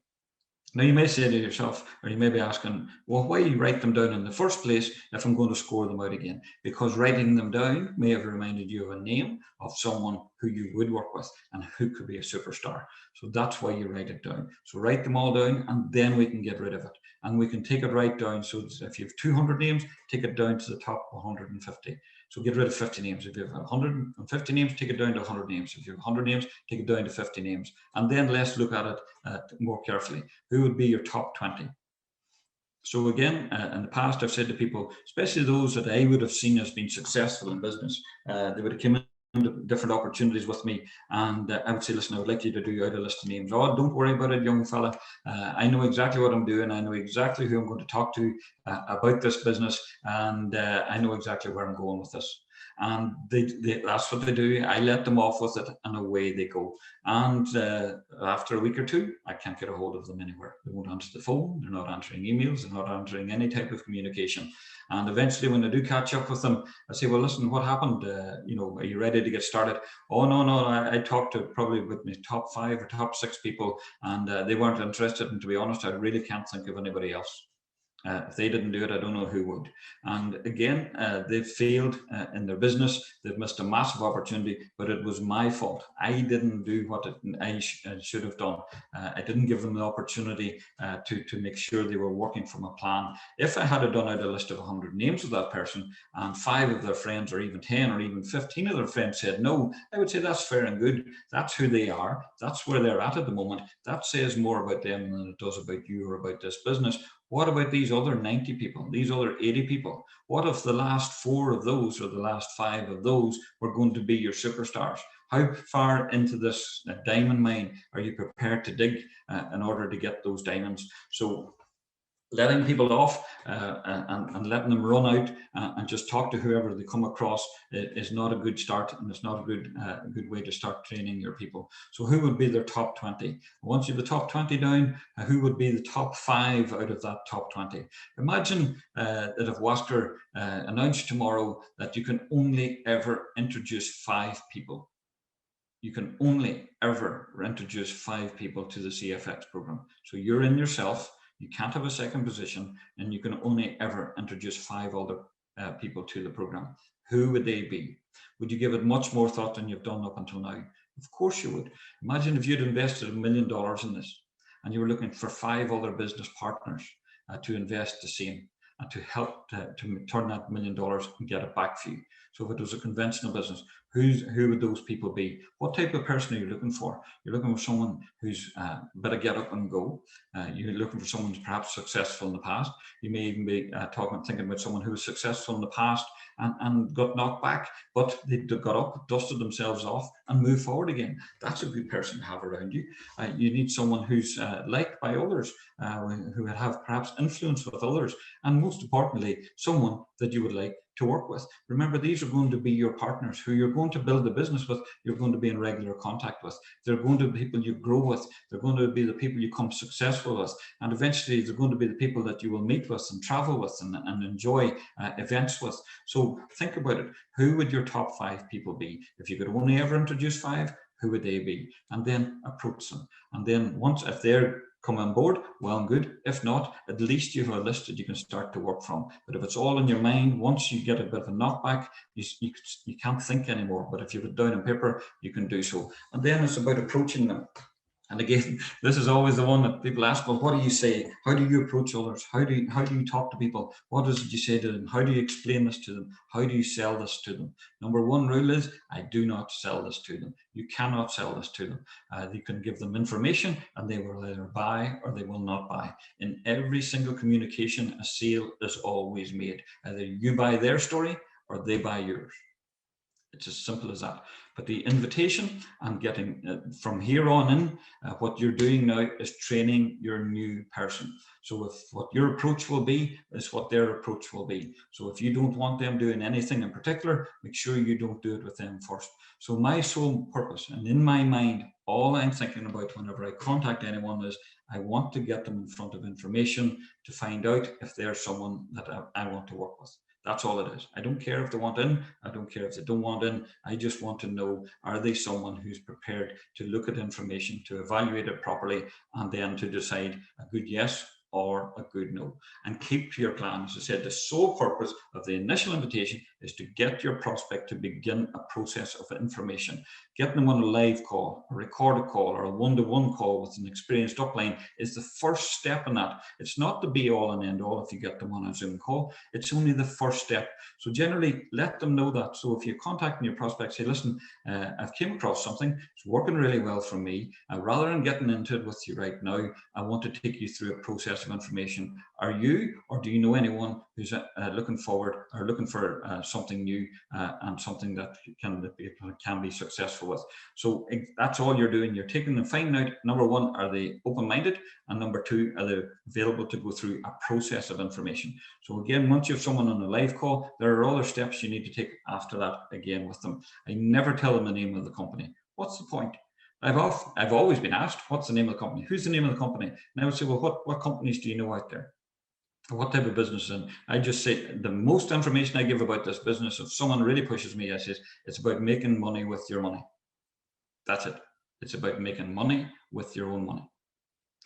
Now you may say to yourself, or you may be asking, well, why write them down in the first place if I'm going to score them out again? Because writing them down may have reminded you of a name of someone who you would work with and who could be a superstar. So that's why you write it down. So write them all down, and then we can get rid of it. And we can take it right down. So if you have 200 names, take it down to the top 150. So get rid of 50 names. If you have 150 names, take it down to 100 names. If you have 100 names, take it down to 50 names. And then let's look at it more carefully. Who would be your top 20? So again, in the past, I've said to people, especially those that I would have seen as being successful in business, they would have come into different opportunities with me, and I would say, listen, I would like you to do out a list of names. Oh, don't worry about it, young fella. I know exactly what I'm doing. I know exactly who I'm going to talk to about this business, and I know exactly where I'm going with this. And that's what they do. I let them off with it, and away they go. And after a week or two, I can't get a hold of them anywhere. They won't answer the phone. They're not answering emails. They're not answering any type of communication. And eventually, when I do catch up with them, I say, well, listen, what happened? Are you ready to get started? Oh, no. I talked to probably with my top 5 or top 6 people, and they weren't interested. And to be honest, I really can't think of anybody else. If they didn't do it, I don't know who would. And again, they've failed in their business. They've missed a massive opportunity, but it was my fault. I didn't do what I should have done. I didn't give them the opportunity to make sure they were working from a plan. If I had done out a list of 100 names of that person, and 5 of their friends, or even 10 or even 15 of their friends said no, I would say that's fair and good. That's who they are. That's where they're at the moment. That says more about them than it does about you or about this business. What about these other 90 people, these other 80 people? What if the last 4 of those or the last 5 of those were going to be your superstars? How far into this diamond mine are you prepared to dig in order to get those diamonds? So letting people off and letting them run out and just talk to whoever they come across is not a good start, and it's not a good way to start training your people. So who would be their top 20? Once you have the top 20 down, who would be the top 5 out of that top 20? Imagine that if Wasker announced tomorrow that you can only ever introduce 5 people. You can only ever introduce 5 people to the CFX program. So you're in yourself. You can't have a second position, and you can only ever introduce 5 other people to the program. Who would they be? Would you give it much more thought than you've done up until now? Of course you would. Imagine if you'd invested $1 million in this, and you were looking for 5 other business partners to invest the same and to help to turn that $1 million and get it back for you. So if it was a conventional business, who would those people be? What type of person are you looking for? You're looking for someone who's better get up and go. You're looking for someone who's perhaps successful in the past. You may even be thinking about someone who was successful in the past and got knocked back, but they got up, dusted themselves off, and moved forward again. That's a good person to have around you. You need someone who's liked by others, who would have perhaps influence with others, and most importantly, someone that you would like to work with. Remember, these are going to be your partners who you're going to build a business with, you're going to be in regular contact with. They're going to be people you grow with. They're going to be the people you become successful with. And eventually, they're going to be the people that you will meet with and travel with and enjoy events with. So think about it. Who would your top 5 people be? If you could only ever introduce 5, who would they be? And then approach them. And then if they're come on board, well and good. If not, at least you have a list that you can start to work from. But if it's all in your mind, once you get a bit of a knockback, you can't think anymore. But if you have it down on paper, you can do so. And then it's about approaching them. And again, this is always the one that people ask, well, what do you say? How do you approach others? How do you talk to people? What is it you say to them? How do you explain this to them? How do you sell this to them? Number 1 rule is, I do not sell this to them. You cannot sell this to them. You can give them information and they will either buy or they will not buy. In every single communication, a sale is always made. Either you buy their story or they buy yours. It's as simple as that. But the invitation and getting from here on in, what you're doing now is training your new person. So if what your approach will be is what their approach will be. So if you don't want them doing anything in particular, make sure you don't do it with them first. So my sole purpose, and in my mind, all I'm thinking about whenever I contact anyone is I want to get them in front of information to find out if they're someone that I want to work with. That's all it is. I don't care if they want in. I don't care if they don't want in. I just want to know, are they someone who's prepared to look at information, to evaluate it properly, and then to decide a good yes or a good no, and keep to your plan. As I said, the sole purpose of the initial invitation is to get your prospect to begin a process of information. Getting them on a live call, a recorded call, or a one-to-one call with an experienced upline is the first step in that. It's not the be-all and end-all if you get them on a Zoom call. It's only the first step. So generally, let them know that. So if you're contacting your prospect, say, listen, I've came across something, it's working really well for me. Rather than getting into it with you right now, I want to take you through a process of information. Are you, or do you know anyone who's looking forward or looking for something new and something that can be successful with? So that's all you're doing. You're taking them, finding out, number one, are they open-minded? And number two, are they available to go through a process of information? So again, once you have someone on a live call, there are other steps you need to take after that again with them. I never tell them the name of the company. What's the point? I've always been asked, what's the name of the company? Who's the name of the company? And I would say, well, what companies do you know out there? What type of business? And I just say the most information I give about this business, if someone really pushes me, I say it's about making money with your money. That's it. It's about making money with your own money.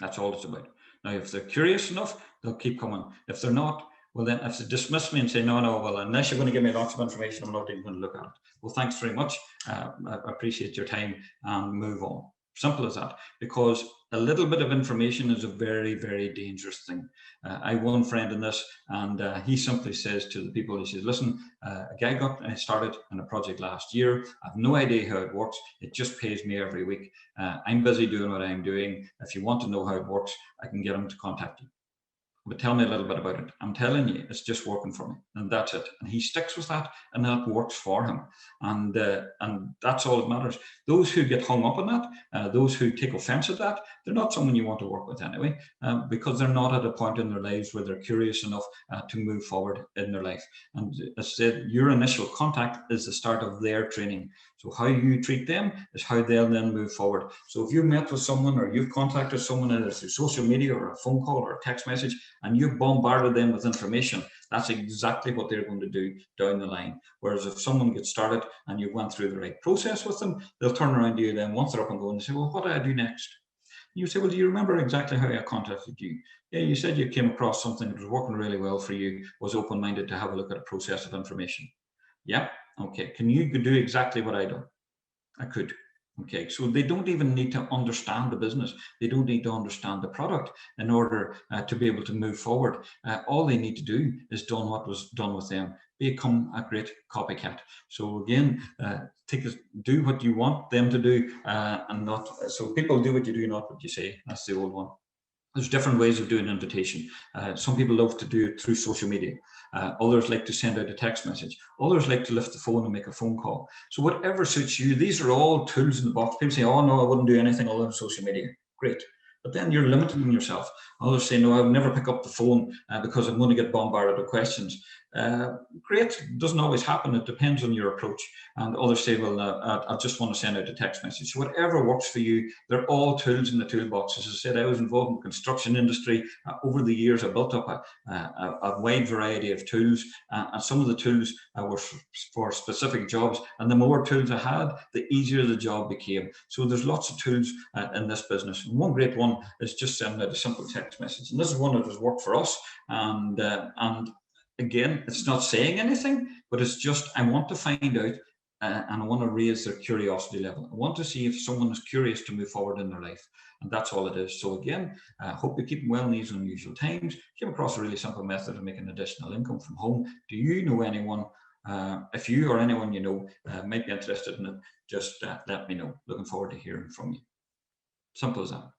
That's all it's about. Now, if they're curious enough, they'll keep coming. If they're not, well, then if they dismiss me and say, no, well, unless you're going to give me lots of information, I'm not even going to look at it. Well, thanks very much. I appreciate your time, and move on. Simple as that. Because a little bit of information is a very, very dangerous thing. I have one friend in this, and he simply says to the people, he says, listen, a guy got started in a project last year. I have no idea how it works. It just pays me every week. I'm busy doing what I'm doing. If you want to know how it works, I can get him to contact you. But tell me a little bit about it. I'm telling you, it's just working for me, and that's it. And he sticks with that, and that works for him, and that's all that matters. Those who get hung up on that, those who take offence at that, they're not someone you want to work with anyway, because they're not at a point in their lives where they're curious enough to move forward in their life. And as I said, your initial contact is the start of their training. So how you treat them is how they'll then move forward. So if you've met with someone, or you've contacted someone either through social media or a phone call or a text message, and you've bombarded them with information, that's exactly what they're going to do down the line. Whereas if someone gets started and you've went through the right process with them, they'll turn around to you then once they're up and going and say, well, what do I do next? And you say, well, do you remember exactly how I contacted you? Yeah, you said you came across something that was working really well for you, was open-minded to have a look at a process of information. Yeah, okay. Can you do exactly what I do? I could. Okay, so they don't even need to understand the business. They don't need to understand the product in order to be able to move forward. All they need to do is done what was done with them. Become a great copycat. So again, do what you want them to do, and not. So people do what you do, not what you say. That's the old one. There's different ways of doing invitation. Some people love to do it through social media. Others like to send out a text message. Others like to lift the phone and make a phone call. So whatever suits you, these are all tools in the box. People say, oh no, I wouldn't do anything other than social media. Great. But then you're limiting yourself. Others say, no, I would never pick up the phone because I'm going to get bombarded with questions. Great, it doesn't always happen. It depends on your approach. And others say, well, I just want to send out a text message. So whatever works for you, they're all tools in the toolbox. As I said, I was involved in the construction industry. Over the years, I built up a wide variety of tools, and some of the tools were for specific jobs. And the more tools I had, the easier the job became. So there's lots of tools in this business. And one great one is just sending out a simple text message. And this is one that has worked for us. And again, it's not saying anything, but it's just, I want to find out and I want to raise their curiosity level. I want to see if someone is curious to move forward in their life. And that's all it is. So again, I hope you keep well in these unusual times. Came across a really simple method of making additional income from home. Do you know anyone, if you or anyone you know might be interested in it, just let me know. Looking forward to hearing from you. Simple as that.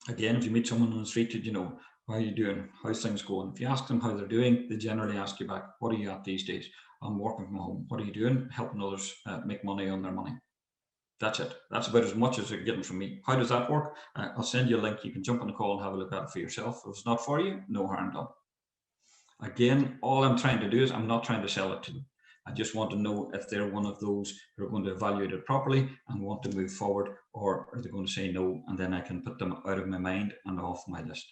Again, if you meet someone on the street, you know, how are you doing? How's things going? If you ask them how they're doing, they generally ask you back, what are you at these days? I'm working from home. What are you doing? Helping others make money on their money. That's it. That's about as much as they're getting from me. How does that work? I'll send you a link. You can jump on the call and have a look at it for yourself. If it's not for you, no harm done. Again, all I'm trying to do is I'm not trying to sell it to them. I just want to know if they're one of those who are going to evaluate it properly and want to move forward, or are they going to say no, and then I can put them out of my mind and off my list.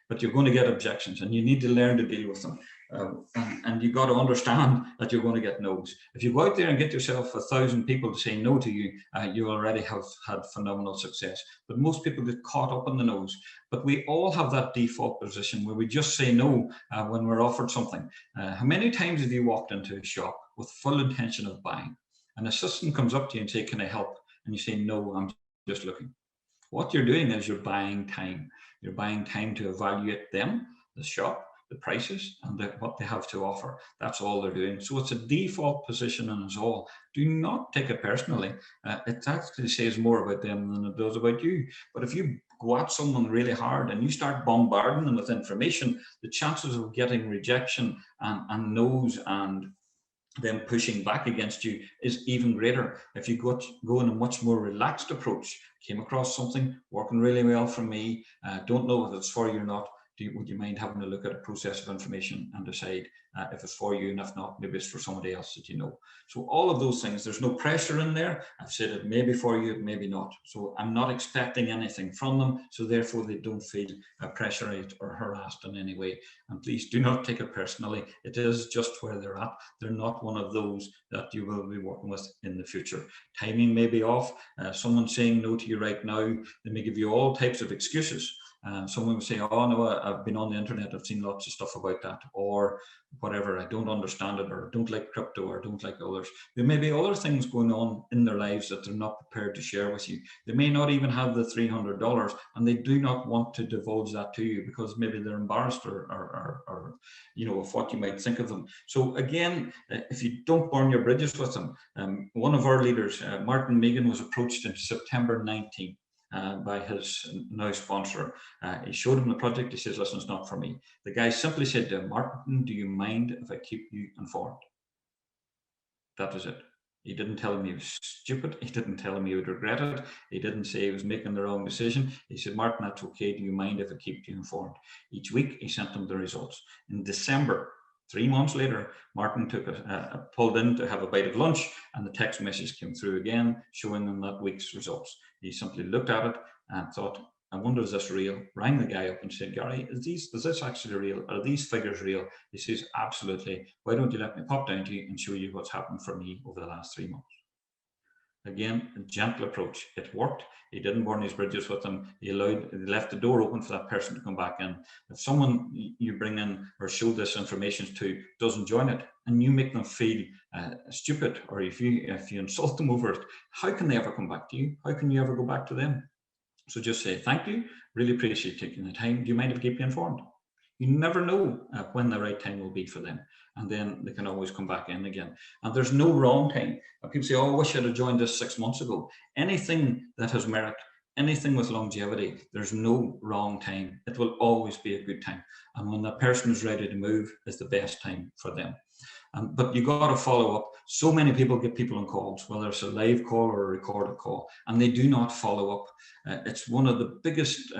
But you're going to get objections, and you need to learn to deal with them. And you got to understand that you're going to get no's. If you go out there and get yourself 1,000 people to say no to you, you already have had phenomenal success. But most people get caught up in the no's. But we all have that default position where we just say no when we're offered something. How many times have you walked into a shop with full intention of buying? An assistant comes up to you and say, "Can I help?" And you say, "No, I'm just looking." What you're doing is you're buying time. You're buying time to evaluate them, the shop, the prices, and what they have to offer. That's all they're doing. So it's a default position in us all. Do not take it personally. It actually says more about them than it does about you. But if you go at someone really hard and you start bombarding them with information, the chances of getting rejection and no's and them pushing back against you is even greater. If you go in a much more relaxed approach, came across something working really well for me, don't know if it's for you or not, would you mind having a look at a process of information and decide if it's for you, and if not, maybe it's for somebody else that you know. So all of those things, there's no pressure in there. I've said it may be for you, maybe not. So I'm not expecting anything from them, so therefore they don't feel pressurized or harassed in any way. And please do not take it personally. It is just where they're at. They're not one of those that you will be working with in the future. Timing may be off. Someone saying no to you right now, they may give you all types of excuses. Someone will say, "Oh no, I've been on the internet, I've seen lots of stuff about that," or whatever, "I don't understand it," or "don't like crypto," or "don't like others." There may be other things going on in their lives that they're not prepared to share with you. They may not even have the $300, and they do not want to divulge that to you because maybe they're embarrassed or of what you might think of them. So again, if you don't burn your bridges with them, one of our leaders, Martin Megan, was approached in September 19. By his now sponsor. He showed him the project. He says, "Listen, it's not for me." The guy simply said to him, "Martin, do you mind if I keep you informed?" That was it. He didn't tell him he was stupid. He didn't tell him he would regret it. He didn't say he was making the wrong decision. He said, "Martin, that's okay. Do you mind if I keep you informed?" Each week, he sent him the results. In December, 3 months later, Martin pulled in to have a bite of lunch, and the text message came through again, showing him that week's results. He simply looked at it and thought, "I wonder, is this real?" Rang the guy up and said, "Gary, is this actually real? Are these figures real?" He says, "Absolutely. Why don't you let me pop down to you and show you what's happened for me over the last 3 months?" Again, a gentle approach. It worked. He didn't burn his bridges with them. He left the door open for that person to come back in. If someone you bring in or show this information to doesn't join it, and you make them feel stupid, or if you insult them over it, how can they ever come back to you? How can you ever go back to them? So just say, "Thank you. Really appreciate taking the time. Do you mind if I keep you informed?" You never know when the right time will be for them. And then they can always come back in again. And there's no wrong time. People say, "Oh, I wish I'd have joined this 6 months ago." Anything that has merit, anything with longevity, there's no wrong time. It will always be a good time. And when that person is ready to move, is the best time for them. But you got to follow up. So many people get people on calls, whether it's a live call or a recorded call, and they do not follow up. It's one of the biggest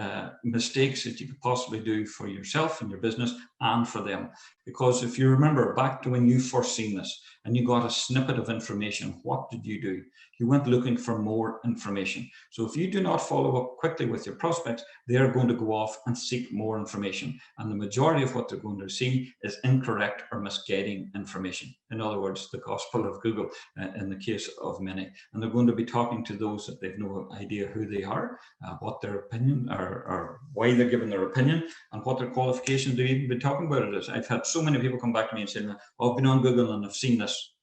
mistakes that you could possibly do for yourself and your business and for them. Because if you remember back to when you first seen this and you got a snippet of information, what did you do? You went looking for more information. So if you do not follow up quickly with your prospects, they're going to go off and seek more information. And the majority of what they're going to see is incorrect or misguiding information. In other words, the gospel of Google in the case of many. And they're going to be talking to those that they've no idea who they are, what their opinion or why they're giving their opinion, and what their qualifications to even be talking about it is. I've had so many people come back to me and say, "Oh, I've been on Google and I've seen this."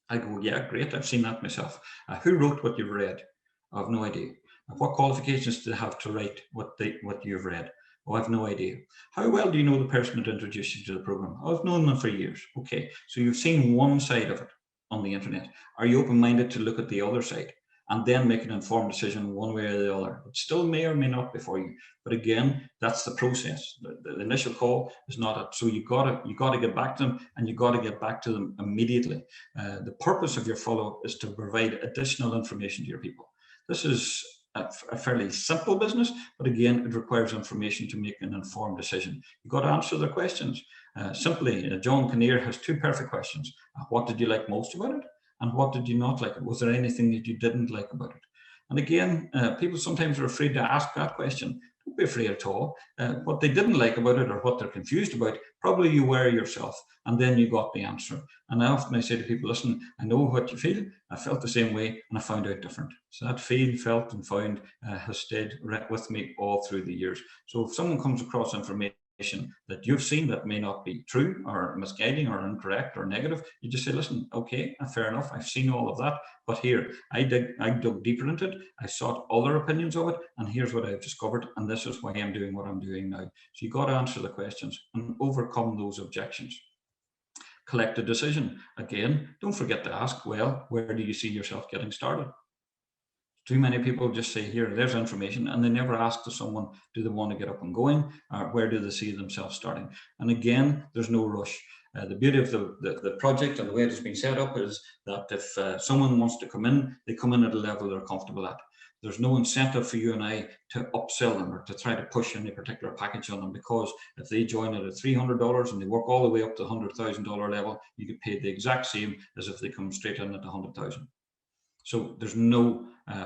I go, "Yeah, great, I've seen that myself." Who wrote what you've read? I have no idea. What qualifications do they have to write what you've read? Oh, I've no idea. How well do you know the person that introduced you to the program? Oh, I've known them for years. Okay, so you've seen one side of it on the internet. Are you open-minded to look at the other side and then make an informed decision one way or the other? It still may or may not be for you, but again, that's the process. The initial call is not it. So you got to get back to them, and you got to get back to them immediately. The purpose of your follow-up is to provide additional information to your people. This is a fairly simple business, but again, it requires information to make an informed decision. You've got to answer their questions. Simply, John Kinnear has 2 perfect questions. What did you like most about it? And what did you not like? Was there anything that you didn't like about it? And again, people sometimes are afraid to ask that question. Don't be afraid at all. What they didn't like about it or what they're confused about, probably you were yourself, and then you got the answer. And often I say to people, listen, I know what you feel. I felt the same way and I found out different. So that feel, felt and found has stayed right with me all through the years. So if someone comes across information that you've seen that may not be true or misguiding or incorrect or negative, you just say, listen, okay, fair enough, I've seen all of that, but here, I dug deeper into it, I sought other opinions of it, and here's what I've discovered, and this is why I'm doing what I'm doing now. So you've got to answer the questions and overcome those objections. Collect a decision. Again, don't forget to ask, well, where do you see yourself getting started? Too many people just say, here, there's information, and they never ask to someone, do they want to get up and going, or where do they see themselves starting? And again, there's no rush. The beauty of the project and the way it has been set up is that if someone wants to come in, they come in at a level they're comfortable at. There's no incentive for you and I to upsell them or to try to push any particular package on them, because if they join at $300 and they work all the way up to the $100,000 level, you get paid the exact same as if they come straight in at 100,000. So there's no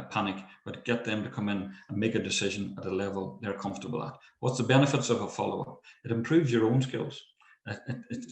panic, but get them to come in and make a decision at a level they're comfortable at. What's the benefits of a follow-up? It improves your own skills.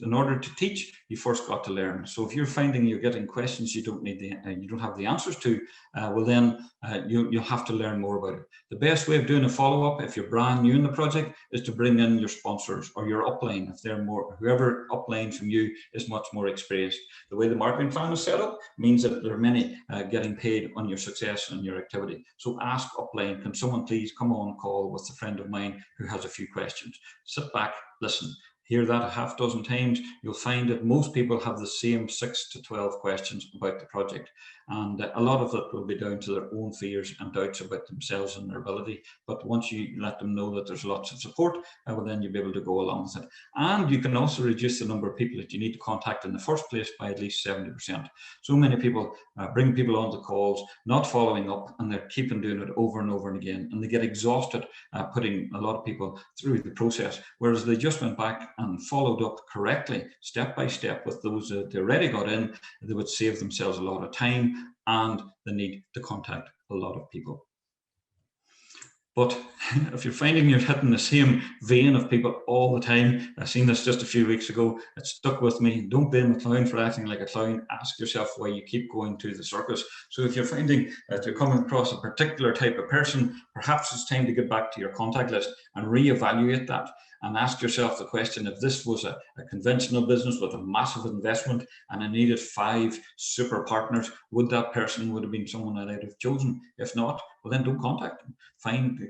In order to teach, you first got to learn. So if you're finding you're getting questions you don't have the answers to, well then you'll have to learn more about it. The best way of doing a follow-up, if you're brand new in the project, is to bring in your sponsors or your upline. If they're whoever upline from you is much more experienced. The way the marketing plan is set up means that there are many getting paid on your success and your activity. So ask upline, can someone please come on call with a friend of mine who has a few questions? Sit back, listen. Hear that a half dozen times, you'll find that most people have the same 6 to 12 questions about the project. And a lot of that will be down to their own fears and doubts about themselves and their ability. But once you let them know that there's lots of support, well, then you'll be able to go along with it. And you can also reduce the number of people that you need to contact in the first place by at least 70%. So many people bring people onto calls, not following up, and they're keeping doing it over and over and again. And they get exhausted putting a lot of people through the process, whereas they just went back and followed up correctly, step by step, with those that they already got in. They would save themselves a lot of time and the need to contact a lot of people. But if you're finding you're hitting the same vein of people all the time, I've seen this just a few weeks ago, it stuck with me. Don't blame a clown for acting like a clown. Ask yourself why you keep going to the circus. So if you're finding that you're coming across a particular type of person, perhaps it's time to get back to your contact list and reevaluate that. And ask yourself the question, if this was a conventional business with a massive investment and I needed 5 super partners, would that person would have been someone that I'd have chosen? If not, well then don't contact them.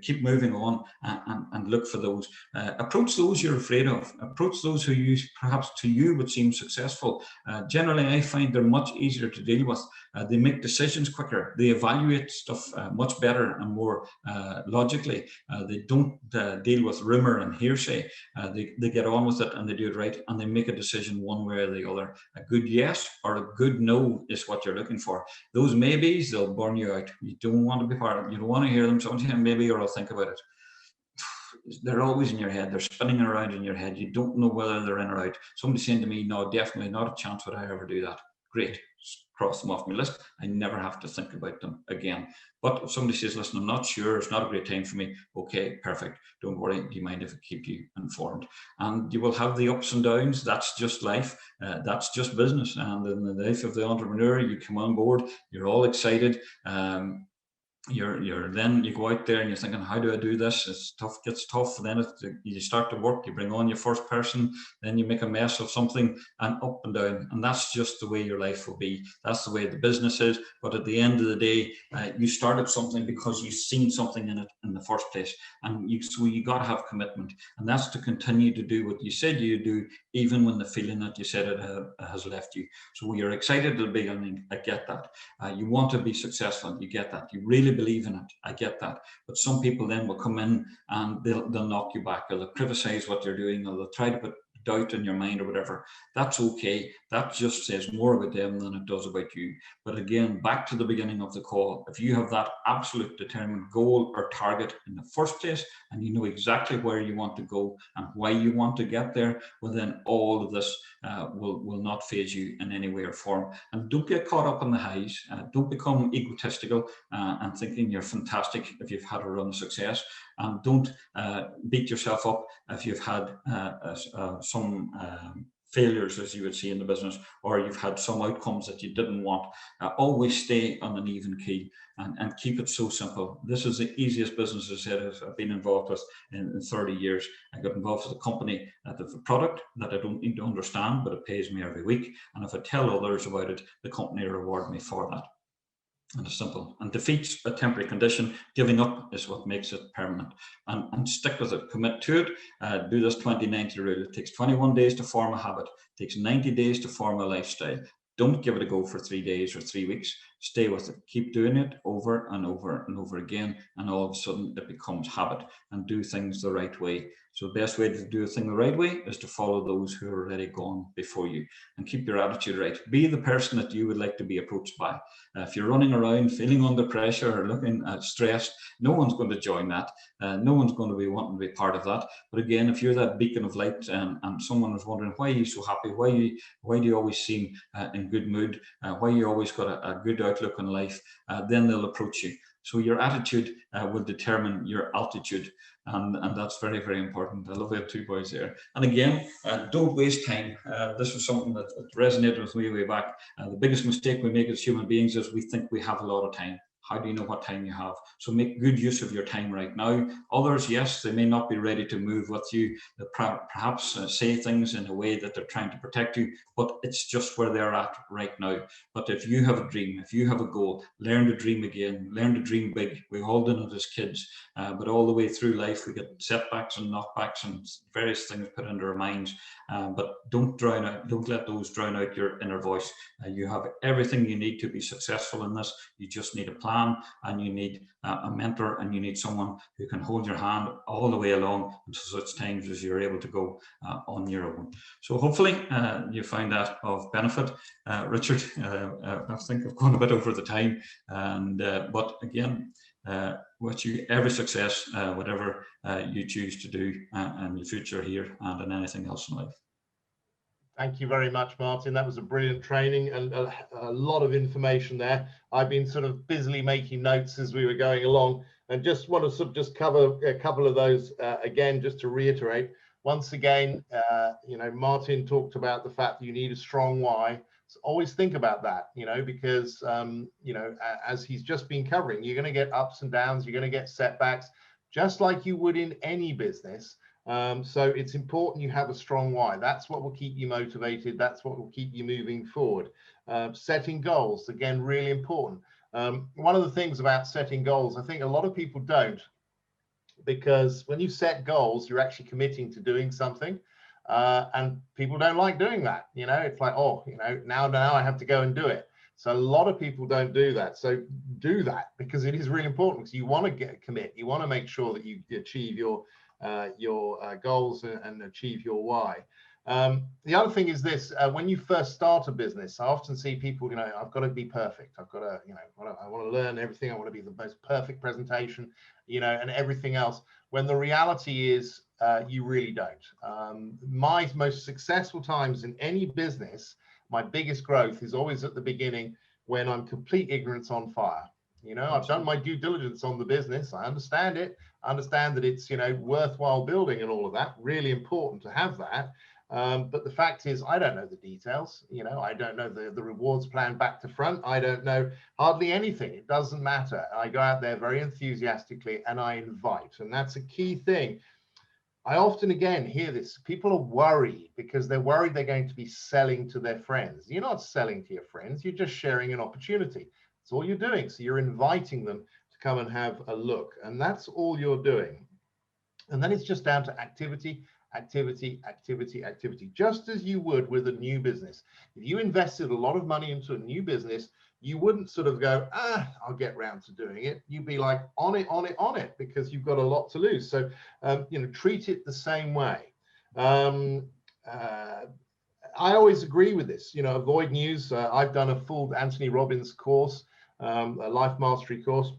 Keep moving on and look for those. Approach those you're afraid of. Approach those who perhaps to you would seem successful. Generally, I find they're much easier to deal with. They make decisions quicker. They evaluate stuff much better and more logically. They don't deal with rumor and hearsay. They get on with it and they do it right, and they make a decision one way or the other. A good yes or a good no is what you're looking for. Those maybes, they'll burn you out. You don't want to be part of it. You don't want to hear them. Sometimes maybe, or I'll think about it. They're always in your head. They're spinning around in your head. You don't know whether they're in or out. Somebody's saying to me, no, definitely not a chance would I ever do that. Great. Cross them off my list. I never have to think about them again. But if somebody says, listen, I'm not sure, it's not a great time for me. Okay, perfect. Don't worry. Do you mind if I keep you informed? And you will have the ups and downs. That's just life. That's just business. And in the life of the entrepreneur, you come on board, you're all excited. Then you go out there and you're thinking, how do I do this? It's tough, gets tough. Then you start to work, you bring on your first person, then you make a mess of something, and up and down. And that's just the way your life will be. That's the way the business is. But at the end of the day, you started something because you've seen something in it in the first place. And so you got to have commitment. And that's to continue to do what you said you do, even when the feeling that you said it has left you. So you're excited at the beginning. I get that. You want to be successful. You get that. You really believe in it. I get that. But some people then will come in and they'll knock you back, or they'll criticize what you're doing, or they'll try to put doubt in your mind or whatever. That's okay. That just says more about them than it does about you. But again, back to the beginning of the call, if you have that absolute determined goal or target in the first place, and you know exactly where you want to go and why you want to get there, well then all of this will not faze you in any way or form. And don't get caught up in the highs. Don't become egotistical and thinking you're fantastic if you've had a run of success. and don't beat yourself up if you've had some failures, as you would see in the business, or you've had some outcomes that you didn't want. Always stay on an even key and keep it so simple. This is the easiest business, as I said, I've been involved with in 30 years. I got involved with a company that has a product that I don't need to understand, but it pays me every week. And if I tell others about it, the company reward me for that. And it's simple. And defeat's a temporary condition. Giving up is what makes it permanent. And stick with it. Commit to it. Do this 20-90 rule. It takes 21 days to form a habit. It takes 90 days to form a lifestyle. Don't give it a go for 3 days or 3 weeks. Stay with it. Keep doing it over and over and over again. And all of a sudden it becomes habit. And do things the right way. So the best way to do a thing the right way is to follow those who are already gone before you. And keep your attitude right. Be the person that you would like to be approached by. If you're running around feeling under pressure or looking stressed, no one's going to join that. No one's going to be wanting to be part of that. But again, if you're that beacon of light and someone is wondering, why are you so happy? Why do you always seem in good mood? Why you always got a good outlook on life? Then they'll approach you. So your attitude will determine your altitude. And that's very, very important. I love it, 2 boys there. And again, don't waste time. This was something that resonated with me way back. The biggest mistake we make as human beings is we think we have a lot of time. How do you know what time you have? So make good use of your time right now. Others, yes, they may not be ready to move with you. They perhaps say things in a way that they're trying to protect you, but it's just where they're at right now. But if you have a dream, if you have a goal, learn to dream again, learn to dream big. We all done it as kids, but all the way through life, we get setbacks and knockbacks and various things put into our minds. But don't let those drown out your inner voice. You have everything you need to be successful in this. You just need a plan, and you need a mentor, and you need someone who can hold your hand all the way along until such times as you're able to go on your own. So hopefully you find that of benefit. Richard, I think I've gone a bit over the time, and but again, wish you every success, whatever you choose to do in your future here and in anything else in life. Thank you very much, Martin. That was a brilliant training and a lot of information there. I've been sort of busily making notes as we were going along, and just want to sort of just cover a couple of those again, just to reiterate. Once again, you know, Martin talked about the fact that you need a strong why. So always think about that, you know, because, you know, as he's just been covering, you're going to get ups and downs, you're going to get setbacks, just like you would in any business. So it's important you have a strong why. That's what will keep you motivated. That's what will keep you moving forward. Setting goals, again, really important. One of the things about setting goals, I think a lot of people don't, because when you set goals, you're actually committing to doing something. And people don't like doing that. You know, it's like, oh, you know, now I have to go and do it. So a lot of people don't do that. So do that, because it is really important, because you want to commit. You want to make sure that you achieve your goals and achieve your why. The other thing is this: when you first start a business, I often see people, you know, I've got to be perfect. I've got to, you know, I want to learn everything. I want to be the most perfect presentation, you know, and everything else. When the reality is, you really don't. My most successful times in any business, my biggest growth is always at the beginning, when I'm complete ignorance on fire. You know, I've done my due diligence on the business. I understand it. I understand that it's, you know, worthwhile building and all of that. Really important to have that. But the fact is, I don't know the details. You know, I don't know the rewards plan back to front. I don't know hardly anything. It doesn't matter. I go out there very enthusiastically and I invite. And that's a key thing. I often, again, hear this. People are worried because they're worried they're going to be selling to their friends. You're not selling to your friends. You're just sharing an opportunity. That's all you're doing. So you're inviting them to come and have a look. And that's all you're doing. And then it's just down to activity, activity, activity, activity, just as you would with a new business. If you invested a lot of money into a new business, you wouldn't sort of go, I'll get round to doing it. You'd be like on it, because you've got a lot to lose. So, you know, treat it the same way. I always agree with this, you know, avoid news. I've done a full Anthony Robbins course, a life mastery course.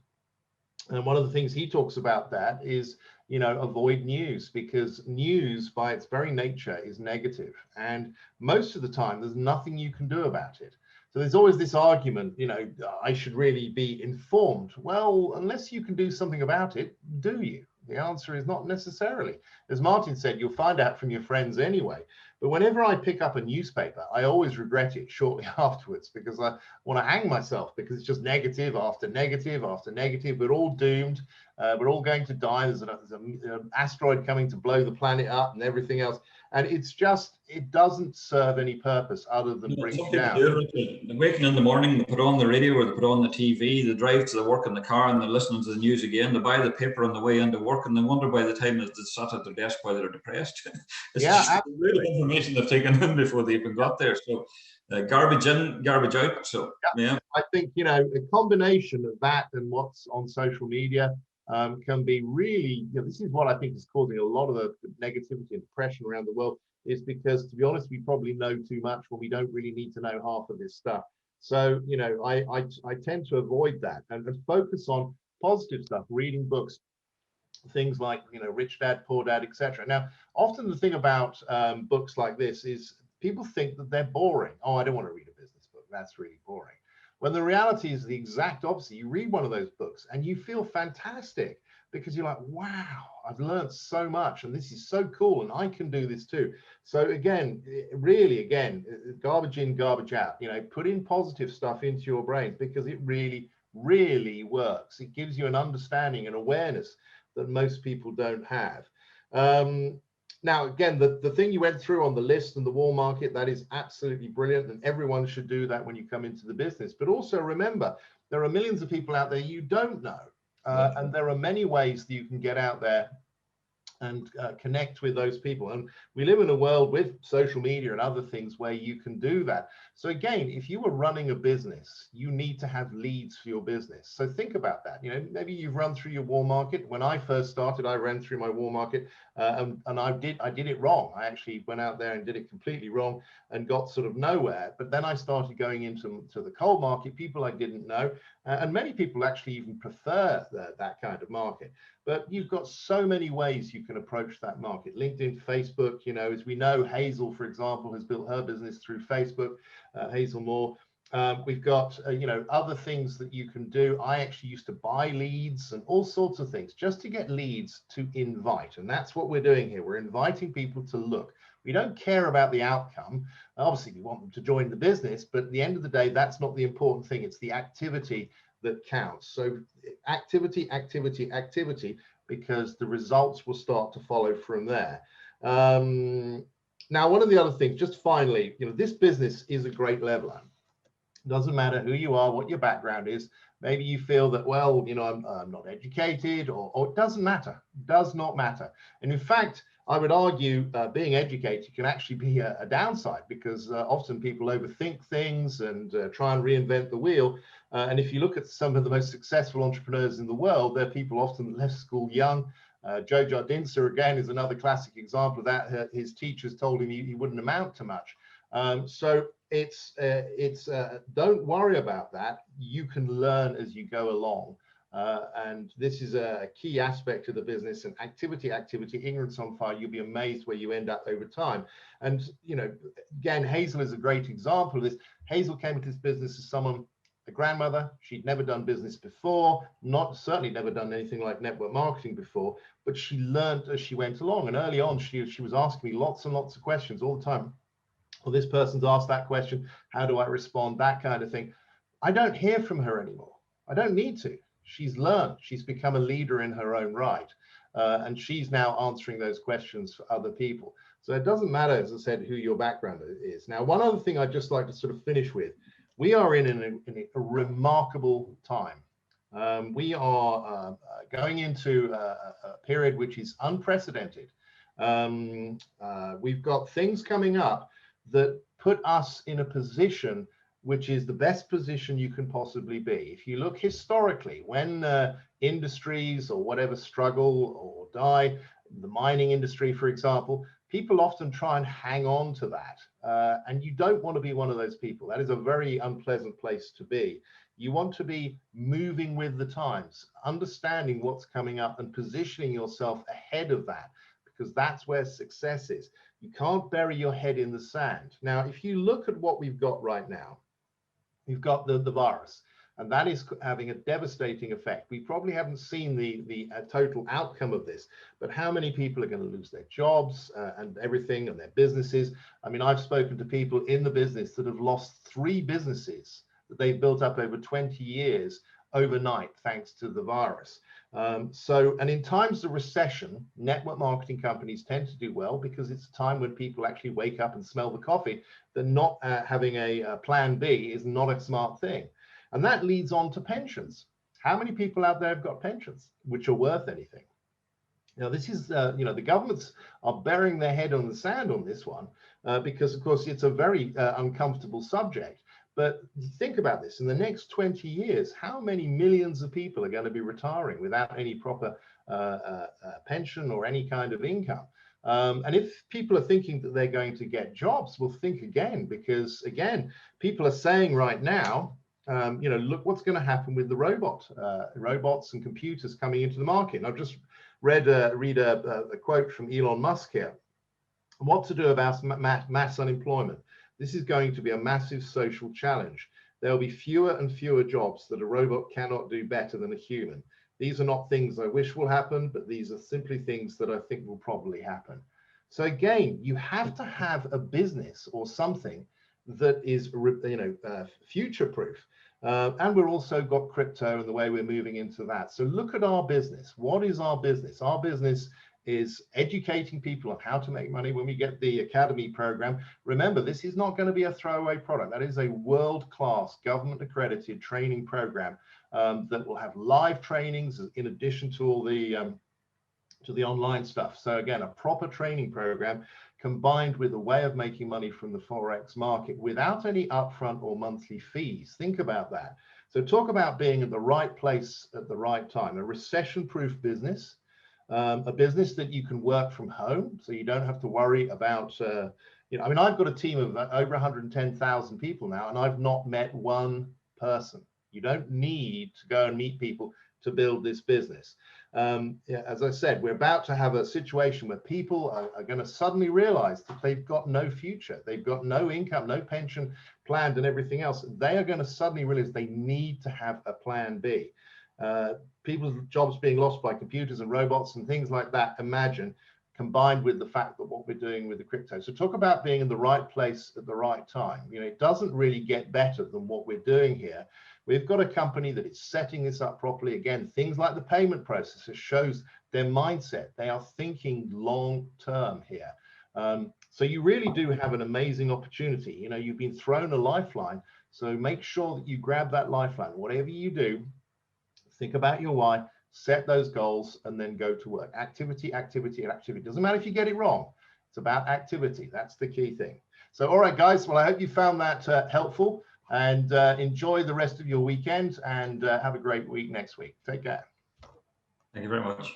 And one of the things he talks about that is, you know, avoid news, because news by its very nature is negative. And most of the time, there's nothing you can do about it. So there's always this argument, you know, I should really be informed. Well, unless you can do something about it, do you? The answer is not necessarily. As Martin said, you'll find out from your friends anyway. But whenever I pick up a newspaper, I always regret it shortly afterwards, because I want to hang myself, because it's just negative after negative after negative. We're all doomed. We're all going to die. There's an asteroid coming to blow the planet up and everything else. And it's just, it doesn't serve any purpose other than bring you down. They waking in the morning, they put on the radio or they put on the TV, they drive to the work in the car and they're listening to the news again. They buy the paper on the way into work and they wonder by the time that they sat at their desk why they're depressed. It's just real information they've taken in before they even got there. So garbage in, garbage out. So yeah, I think, you know, a combination of that and what's on social media can be really, you know, this is what I think is causing a lot of the negativity and depression around the world, is because, to be honest, we probably know too much when we don't really need to know half of this stuff. So, you know, I tend to avoid that and focus on positive stuff, reading books, things like, you know, Rich Dad, Poor Dad, etc. Now, often the thing about books like this is people think that they're boring. Oh, I don't want to read a business book. That's really boring. When the reality is the exact opposite. You read one of those books and you feel fantastic, because you're like, wow, I've learned so much and this is so cool and I can do this too. So again, really, again, garbage in, garbage out, you know, put in positive stuff into your brains, because it really, really works. It gives you an understanding and awareness that most people don't have. Now, again, the thing you went through on the list and the war market, that is absolutely brilliant. And everyone should do that when you come into the business. But also remember, there are millions of people out there you don't know. And there are many ways that you can get out there and connect with those people. And we live in a world with social media and other things where you can do that. So again, if you were running a business, you need to have leads for your business. So think about that. You know, maybe you've run through your war market. When I first started, I ran through my war market and I did it wrong. I actually went out there and did it completely wrong and got sort of nowhere. But then I started going into the cold market, people I didn't know. And many people actually even prefer that kind of market. But you've got so many ways you can approach that market. LinkedIn, Facebook, you know, as we know, Hazel, for example, has built her business through Facebook, Hazel Moore. We've got, you know, other things that you can do. I actually used to buy leads and all sorts of things just to get leads to invite. And that's what we're doing here. We're inviting people to look. We don't care about the outcome. Obviously, we want them to join the business, but at the end of the day, that's not the important thing. It's the activity that counts. So activity, activity, activity, because the results will start to follow from there. Now, one of the other things, just finally, you know, this business is a great leveler. It doesn't matter who you are, what your background is. Maybe you feel that, well, you know, I'm not educated, or it doesn't matter. It does not matter. And in fact, I would argue being educated can actually be a downside, because often people overthink things and try and reinvent the wheel. And if you look at some of the most successful entrepreneurs in the world, they're people often that left school young. Joe Jardinsa, again, is another classic example of that. His teachers told him he wouldn't amount to much. So it's don't worry about that. You can learn as you go along. And this is a key aspect of the business. And activity, ignorance on fire. You'll be amazed where you end up over time. And, you know, again, Hazel is a great example of this. Hazel came into this business as a grandmother. She'd never done business before, certainly never done anything like network marketing before, but she learned as she went along. And early on, she was asking me lots and lots of questions all the time. Well, this person's asked that question. How do I respond? That kind of thing. I don't hear from her anymore. I don't need to. She's learned. She's become a leader in her own right. And she's now answering those questions for other people. So it doesn't matter, as I said, who your background is. Now, one other thing I'd just like to sort of finish with. We are in a remarkable time. We are going into a period which is unprecedented. We've got things coming up that put us in a position which is the best position you can possibly be. If you look historically, when industries or whatever struggle or die, the mining industry, for example, people often try and hang on to that. And you don't want to be one of those people. That is a very unpleasant place to be. You want to be moving with the times, understanding what's coming up and positioning yourself ahead of that, because that's where success is. You can't bury your head in the sand. Now, if you look at what we've got right now, we've got the virus. And that is having a devastating effect. We probably haven't seen the total outcome of this, but how many people are going to lose their jobs and everything and their businesses? I mean, I've spoken to people in the business that have lost 3 businesses that they've built up over 20 years overnight, thanks to the virus. And in times of recession, network marketing companies tend to do well because it's a time when people actually wake up and smell the coffee. That not having a plan B is not a smart thing. And that leads on to pensions. How many people out there have got pensions which are worth anything? Now, this is, the governments are burying their head on the sand on this one because, of course, it's a very uncomfortable subject. But think about this. In the next 20 years, how many millions of people are going to be retiring without any proper pension or any kind of income? And if people are thinking that they're going to get jobs, well, think again, because, again, people are saying right now, look what's going to happen with the robots and computers coming into the market. And I've just read a quote from Elon Musk here. What to do about mass unemployment? This is going to be a massive social challenge. There will be fewer and fewer jobs that a robot cannot do better than a human. These are not things I wish will happen, but these are simply things that I think will probably happen. So again, you have to have a business or something that is, future-proof. And we've also got crypto and the way we're moving into that. So look at our business. What is our business? Our business is educating people on how to make money. When we get the Academy program, remember, this is not going to be a throwaway product. That is a world-class government accredited training program that will have live trainings in addition to all the online stuff. So again, a proper training program combined with a way of making money from the Forex market without any upfront or monthly fees. Think about that. So talk about being in the right place at the right time. A recession-proof business. A business that you can work from home, so you don't have to worry about, I've got a team of over 110,000 people now, and I've not met one person. You don't need to go and meet people to build this business. As I said, we're about to have a situation where people are going to suddenly realize that they've got no future. They've got no income, no pension planned and everything else. They are going to suddenly realize they need to have a plan B. People's jobs being lost by computers and robots and things like that, imagine, combined with the fact that what we're doing with the crypto. So talk about being in the right place at the right time. It doesn't really get better than what we're doing here. We've got a company that is setting this up properly. Again, things like the payment process shows their mindset. They are thinking long term here. So you really do have an amazing opportunity. You've been thrown a lifeline. So make sure that you grab that lifeline. Whatever you do, think about your why, set those goals, and then go to work. Activity, activity, and activity. Doesn't matter if you get it wrong. It's about activity. That's the key thing. So, all right, guys. Well, I hope you found that helpful, and enjoy the rest of your weekend, and have a great week next week. Take care. Thank you very much.